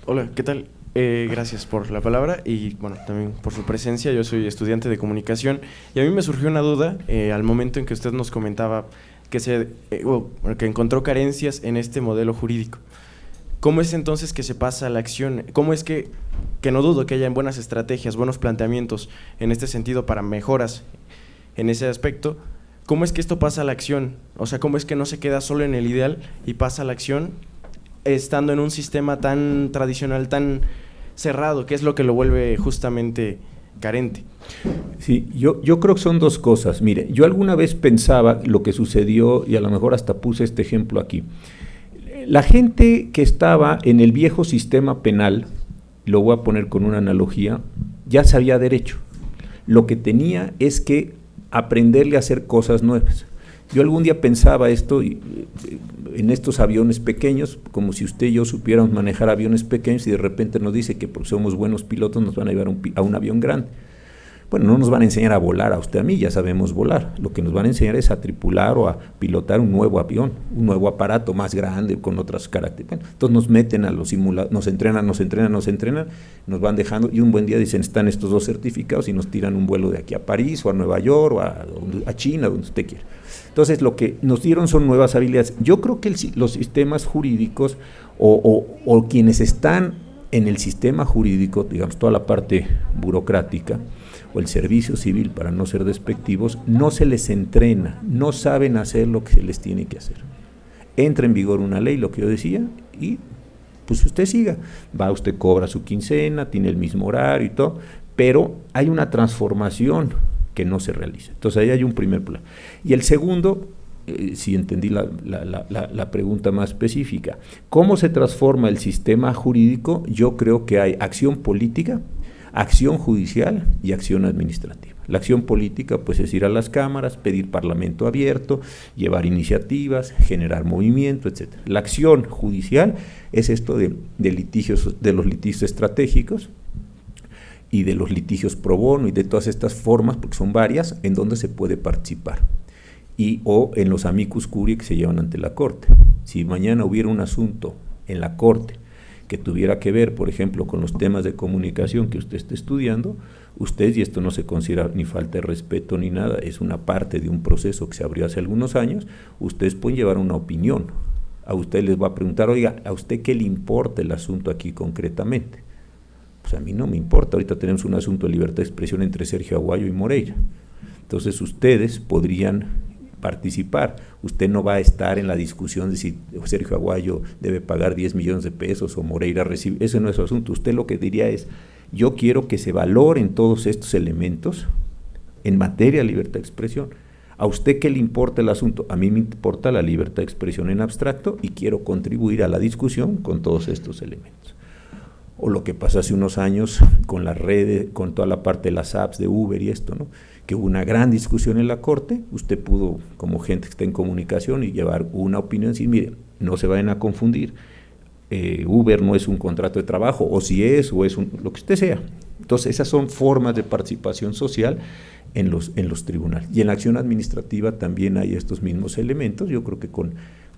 Hola, ¿qué tal? Gracias por la palabra y bueno, también por su presencia. Yo soy estudiante de comunicación y a mí me surgió una duda al momento en que usted nos comentaba que encontró carencias en este modelo jurídico. ¿Cómo es entonces que se pasa a la acción? ¿Cómo es que no dudo que haya buenas estrategias, buenos planteamientos en este sentido para mejoras en ese aspecto? ¿Cómo es que esto pasa a la acción? O sea, ¿cómo es que no se queda solo en el ideal y pasa a la acción estando en un sistema tan tradicional, tan cerrado, que es lo que lo vuelve justamente carente? Sí, yo creo que son dos cosas. Mire, yo alguna vez pensaba lo que sucedió, y a lo mejor hasta puse este ejemplo aquí. La gente que estaba en el viejo sistema penal, lo voy a poner con una analogía, ya sabía derecho. Lo que tenía es que aprenderle a hacer cosas nuevas. Yo algún día pensaba esto en estos aviones pequeños, como si usted y yo supiéramos manejar aviones pequeños y de repente nos dice que porque somos buenos pilotos nos van a llevar a un avión grande. Bueno, no nos van a enseñar a volar a usted, a mí, ya sabemos volar. Lo que nos van a enseñar es a tripular o a pilotar un nuevo avión, un nuevo aparato más grande, con otras características. Bueno, entonces nos meten a los simuladores, nos entrenan, nos van dejando, y un buen día dicen, están estos dos certificados y nos tiran un vuelo de aquí a París o a Nueva York o a China, donde usted quiera. Entonces lo que nos dieron son nuevas habilidades. Yo creo que los sistemas jurídicos o quienes están en el sistema jurídico, digamos, toda la parte burocrática o el servicio civil, para no ser despectivos, no se les entrena, no saben hacer lo que se les tiene que hacer. Entra en vigor una ley, lo que yo decía, y pues usted siga, va, usted cobra su quincena, tiene el mismo horario y todo, pero hay una transformación que no se realiza. Entonces ahí hay un primer plan. Y el segundo, si entendí la pregunta más específica, ¿cómo se transforma el sistema jurídico? Yo creo que hay acción política, acción judicial y acción administrativa. La acción política pues es ir a las cámaras, pedir parlamento abierto, llevar iniciativas, generar movimiento, etc. La acción judicial es esto de litigios, de los litigios estratégicos y de los litigios pro bono y de todas estas formas, porque son varias, en donde se puede participar. O en los amicus curiae que se llevan ante la Corte. Si mañana hubiera un asunto en la Corte que tuviera que ver, por ejemplo, con los temas de comunicación que usted esté estudiando, usted, y esto no se considera ni falta de respeto ni nada, es una parte de un proceso que se abrió hace algunos años, ustedes pueden llevar una opinión. A usted les va a preguntar, oiga, ¿a usted qué le importa el asunto aquí concretamente? Pues a mí no me importa, ahorita tenemos un asunto de libertad de expresión entre Sergio Aguayo y Moreira. Entonces ustedes podrían participar. Usted no va a estar en la discusión de si Sergio Aguayo debe pagar 10 millones de pesos o Moreira recibe, ese no es su asunto. Usted lo que diría es, yo quiero que se valoren todos estos elementos en materia de libertad de expresión. ¿A usted qué le importa el asunto? A mí me importa la libertad de expresión en abstracto y quiero contribuir a la discusión con todos estos elementos. O lo que pasó hace unos años con las redes, con toda la parte de las apps de Uber y esto, ¿no? Que hubo una gran discusión en la Corte, usted pudo, como gente que está en comunicación, y llevar una opinión y decir, mire, no se vayan a confundir, Uber no es un contrato de trabajo, o si es, o es lo que usted sea. Entonces, esas son formas de participación social en los tribunales. Y en la acción administrativa también hay estos mismos elementos. Yo creo que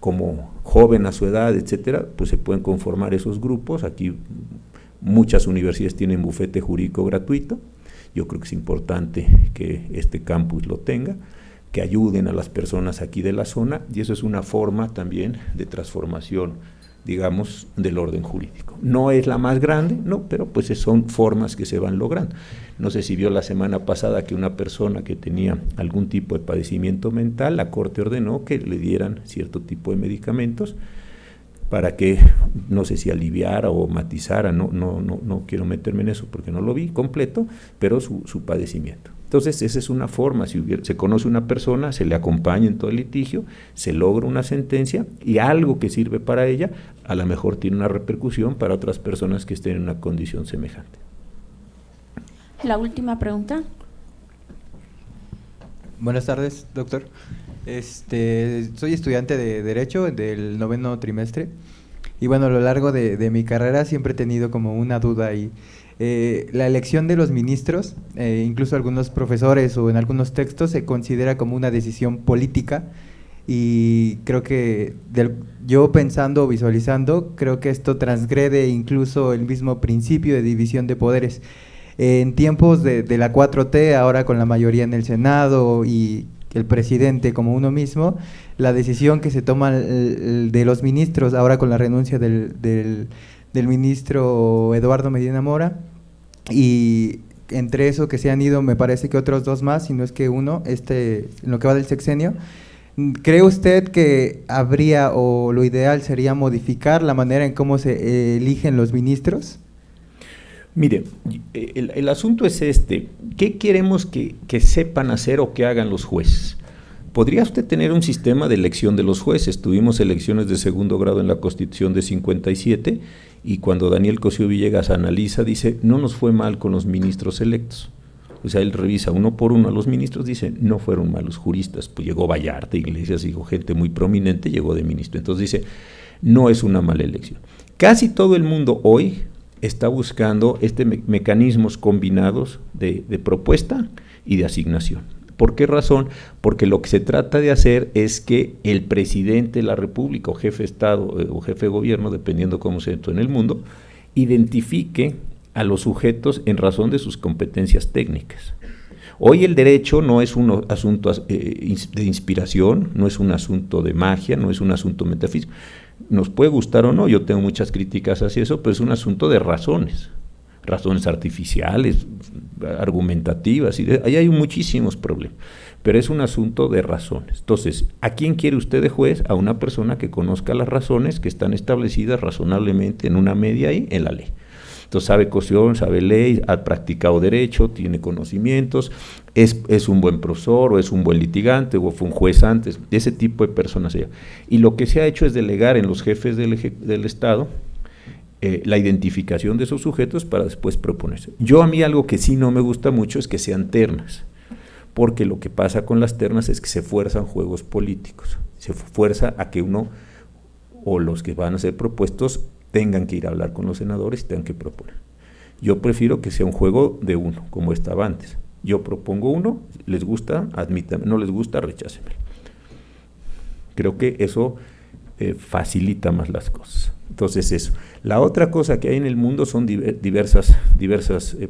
como joven a su edad, etcétera, pues se pueden conformar esos grupos. Aquí muchas universidades tienen bufete jurídico gratuito. Yo creo que es importante que este campus lo tenga, que ayuden a las personas aquí de la zona, y eso es una forma también de transformación, digamos, del orden jurídico. No es la más grande, no, pero pues son formas que se van logrando. No sé si vio la semana pasada que una persona que tenía algún tipo de padecimiento mental, la Corte ordenó que le dieran cierto tipo de medicamentos para que, no sé si aliviara o matizara, no quiero meterme en eso porque no lo vi completo, pero su padecimiento. Entonces, esa es una forma, si se conoce una persona, se le acompaña en todo el litigio, se logra una sentencia y algo que sirve para ella, a lo mejor tiene una repercusión para otras personas que estén en una condición semejante. La última pregunta. Buenas tardes, doctor. Soy estudiante de Derecho del 9º trimestre y bueno, a lo largo de mi carrera siempre he tenido como una duda ahí. La elección de los ministros, incluso algunos profesores o en algunos textos se considera como una decisión política y creo que yo pensando o visualizando, creo que esto transgrede incluso el mismo principio de división de poderes. En tiempos de la 4T, ahora con la mayoría en el Senado y el presidente como uno mismo, la decisión que se toma de los ministros, ahora con la renuncia del ministro Eduardo Medina Mora, y entre eso que se han ido, me parece que otros dos más, si no es que uno, en lo que va del sexenio, ¿cree usted que habría o lo ideal sería modificar la manera en cómo se eligen los ministros? Mire, el asunto es ¿qué queremos que sepan hacer o que hagan los jueces? ¿Podría usted tener un sistema de elección de los jueces? Tuvimos elecciones de segundo grado en la Constitución de 57 y cuando Daniel Cosío Villegas analiza, dice, no nos fue mal con los ministros electos. O sea, él revisa uno por uno a los ministros, dice, no fueron malos juristas. Pues llegó Vallarta, Iglesias, dijo, gente muy prominente, llegó de ministro. Entonces dice, no es una mala elección. Casi todo el mundo hoy está buscando mecanismos combinados de propuesta y de asignación. ¿Por qué razón? Porque lo que se trata de hacer es que el presidente de la República o jefe de Estado o jefe de gobierno, dependiendo cómo se actúa en el mundo, identifique a los sujetos en razón de sus competencias técnicas. Hoy el derecho no es un asunto de inspiración, no es un asunto de magia, no es un asunto metafísico. Nos puede gustar o no, yo tengo muchas críticas hacia eso, pero es un asunto de razones artificiales, argumentativas, ahí hay muchísimos problemas, pero es un asunto de razones. Entonces, ¿a quién quiere usted de juez? A una persona que conozca las razones que están establecidas razonablemente en una media y en la ley. Entonces, sabe constitución, sabe ley, ha practicado derecho, tiene conocimientos, es un buen profesor, o es un buen litigante, o fue un juez antes, ese tipo de personas allá. Y lo que se ha hecho es delegar en los jefes del Estado la identificación de esos sujetos para después proponerse. A mí algo que sí no me gusta mucho es que sean ternas, porque lo que pasa con las ternas es que se fuerzan juegos políticos, se fuerza a que uno o los que van a ser propuestos tengan que ir a hablar con los senadores y tengan que proponer. Yo prefiero que sea un juego de uno, como estaba antes. Yo propongo uno, les gusta, admítanme, no les gusta, rechácenme. Creo que eso facilita más las cosas. Entonces eso. La otra cosa que hay en el mundo son diversas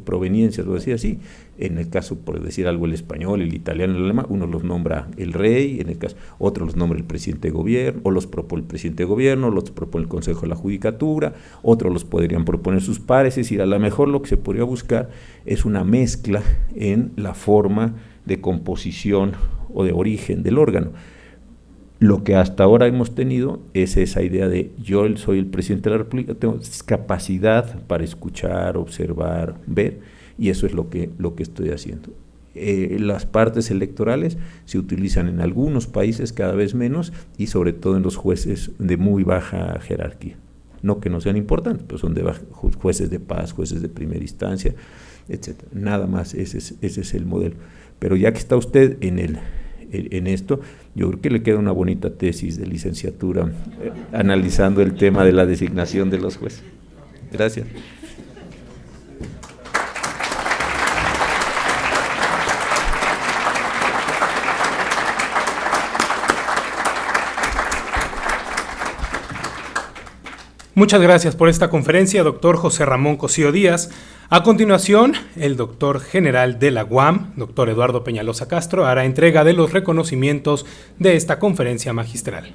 proveniencias, lo decía así. En el caso, por decir algo, el español, el italiano, el alemán, uno los nombra el rey, en el caso, otros los nombra el presidente de gobierno, o los propone el presidente de gobierno, los propone el Consejo de la Judicatura, otros los podrían proponer sus pares, es decir, a lo mejor lo que se podría buscar es una mezcla en la forma de composición o de origen del órgano. Lo que hasta ahora hemos tenido es esa idea de yo soy el presidente de la República, tengo capacidad para escuchar, observar, ver, y eso es lo que estoy haciendo. Las partes electorales se utilizan en algunos países cada vez menos y sobre todo en los jueces de muy baja jerarquía. No que no sean importantes, pero son jueces de paz, jueces de primera instancia, etc. Nada más, ese es el modelo. Pero ya que está usted en esto, yo creo que le queda una bonita tesis de licenciatura analizando el tema de la designación de los jueces. Gracias. Muchas gracias por esta conferencia, doctor José Ramón Cosío Díaz. A continuación, el doctor general de la UAM, doctor Eduardo Peñalosa Castro, hará entrega de los reconocimientos de esta conferencia magistral.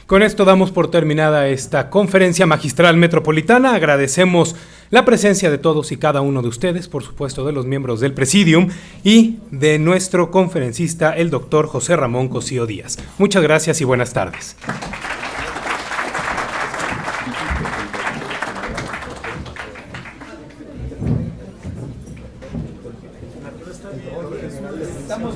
Con esto damos por terminada esta conferencia magistral metropolitana. Agradecemos la presencia de todos y cada uno de ustedes, por supuesto de los miembros del Presidium y de nuestro conferencista, el doctor José Ramón Cosío Díaz. Muchas gracias y buenas tardes. Estamos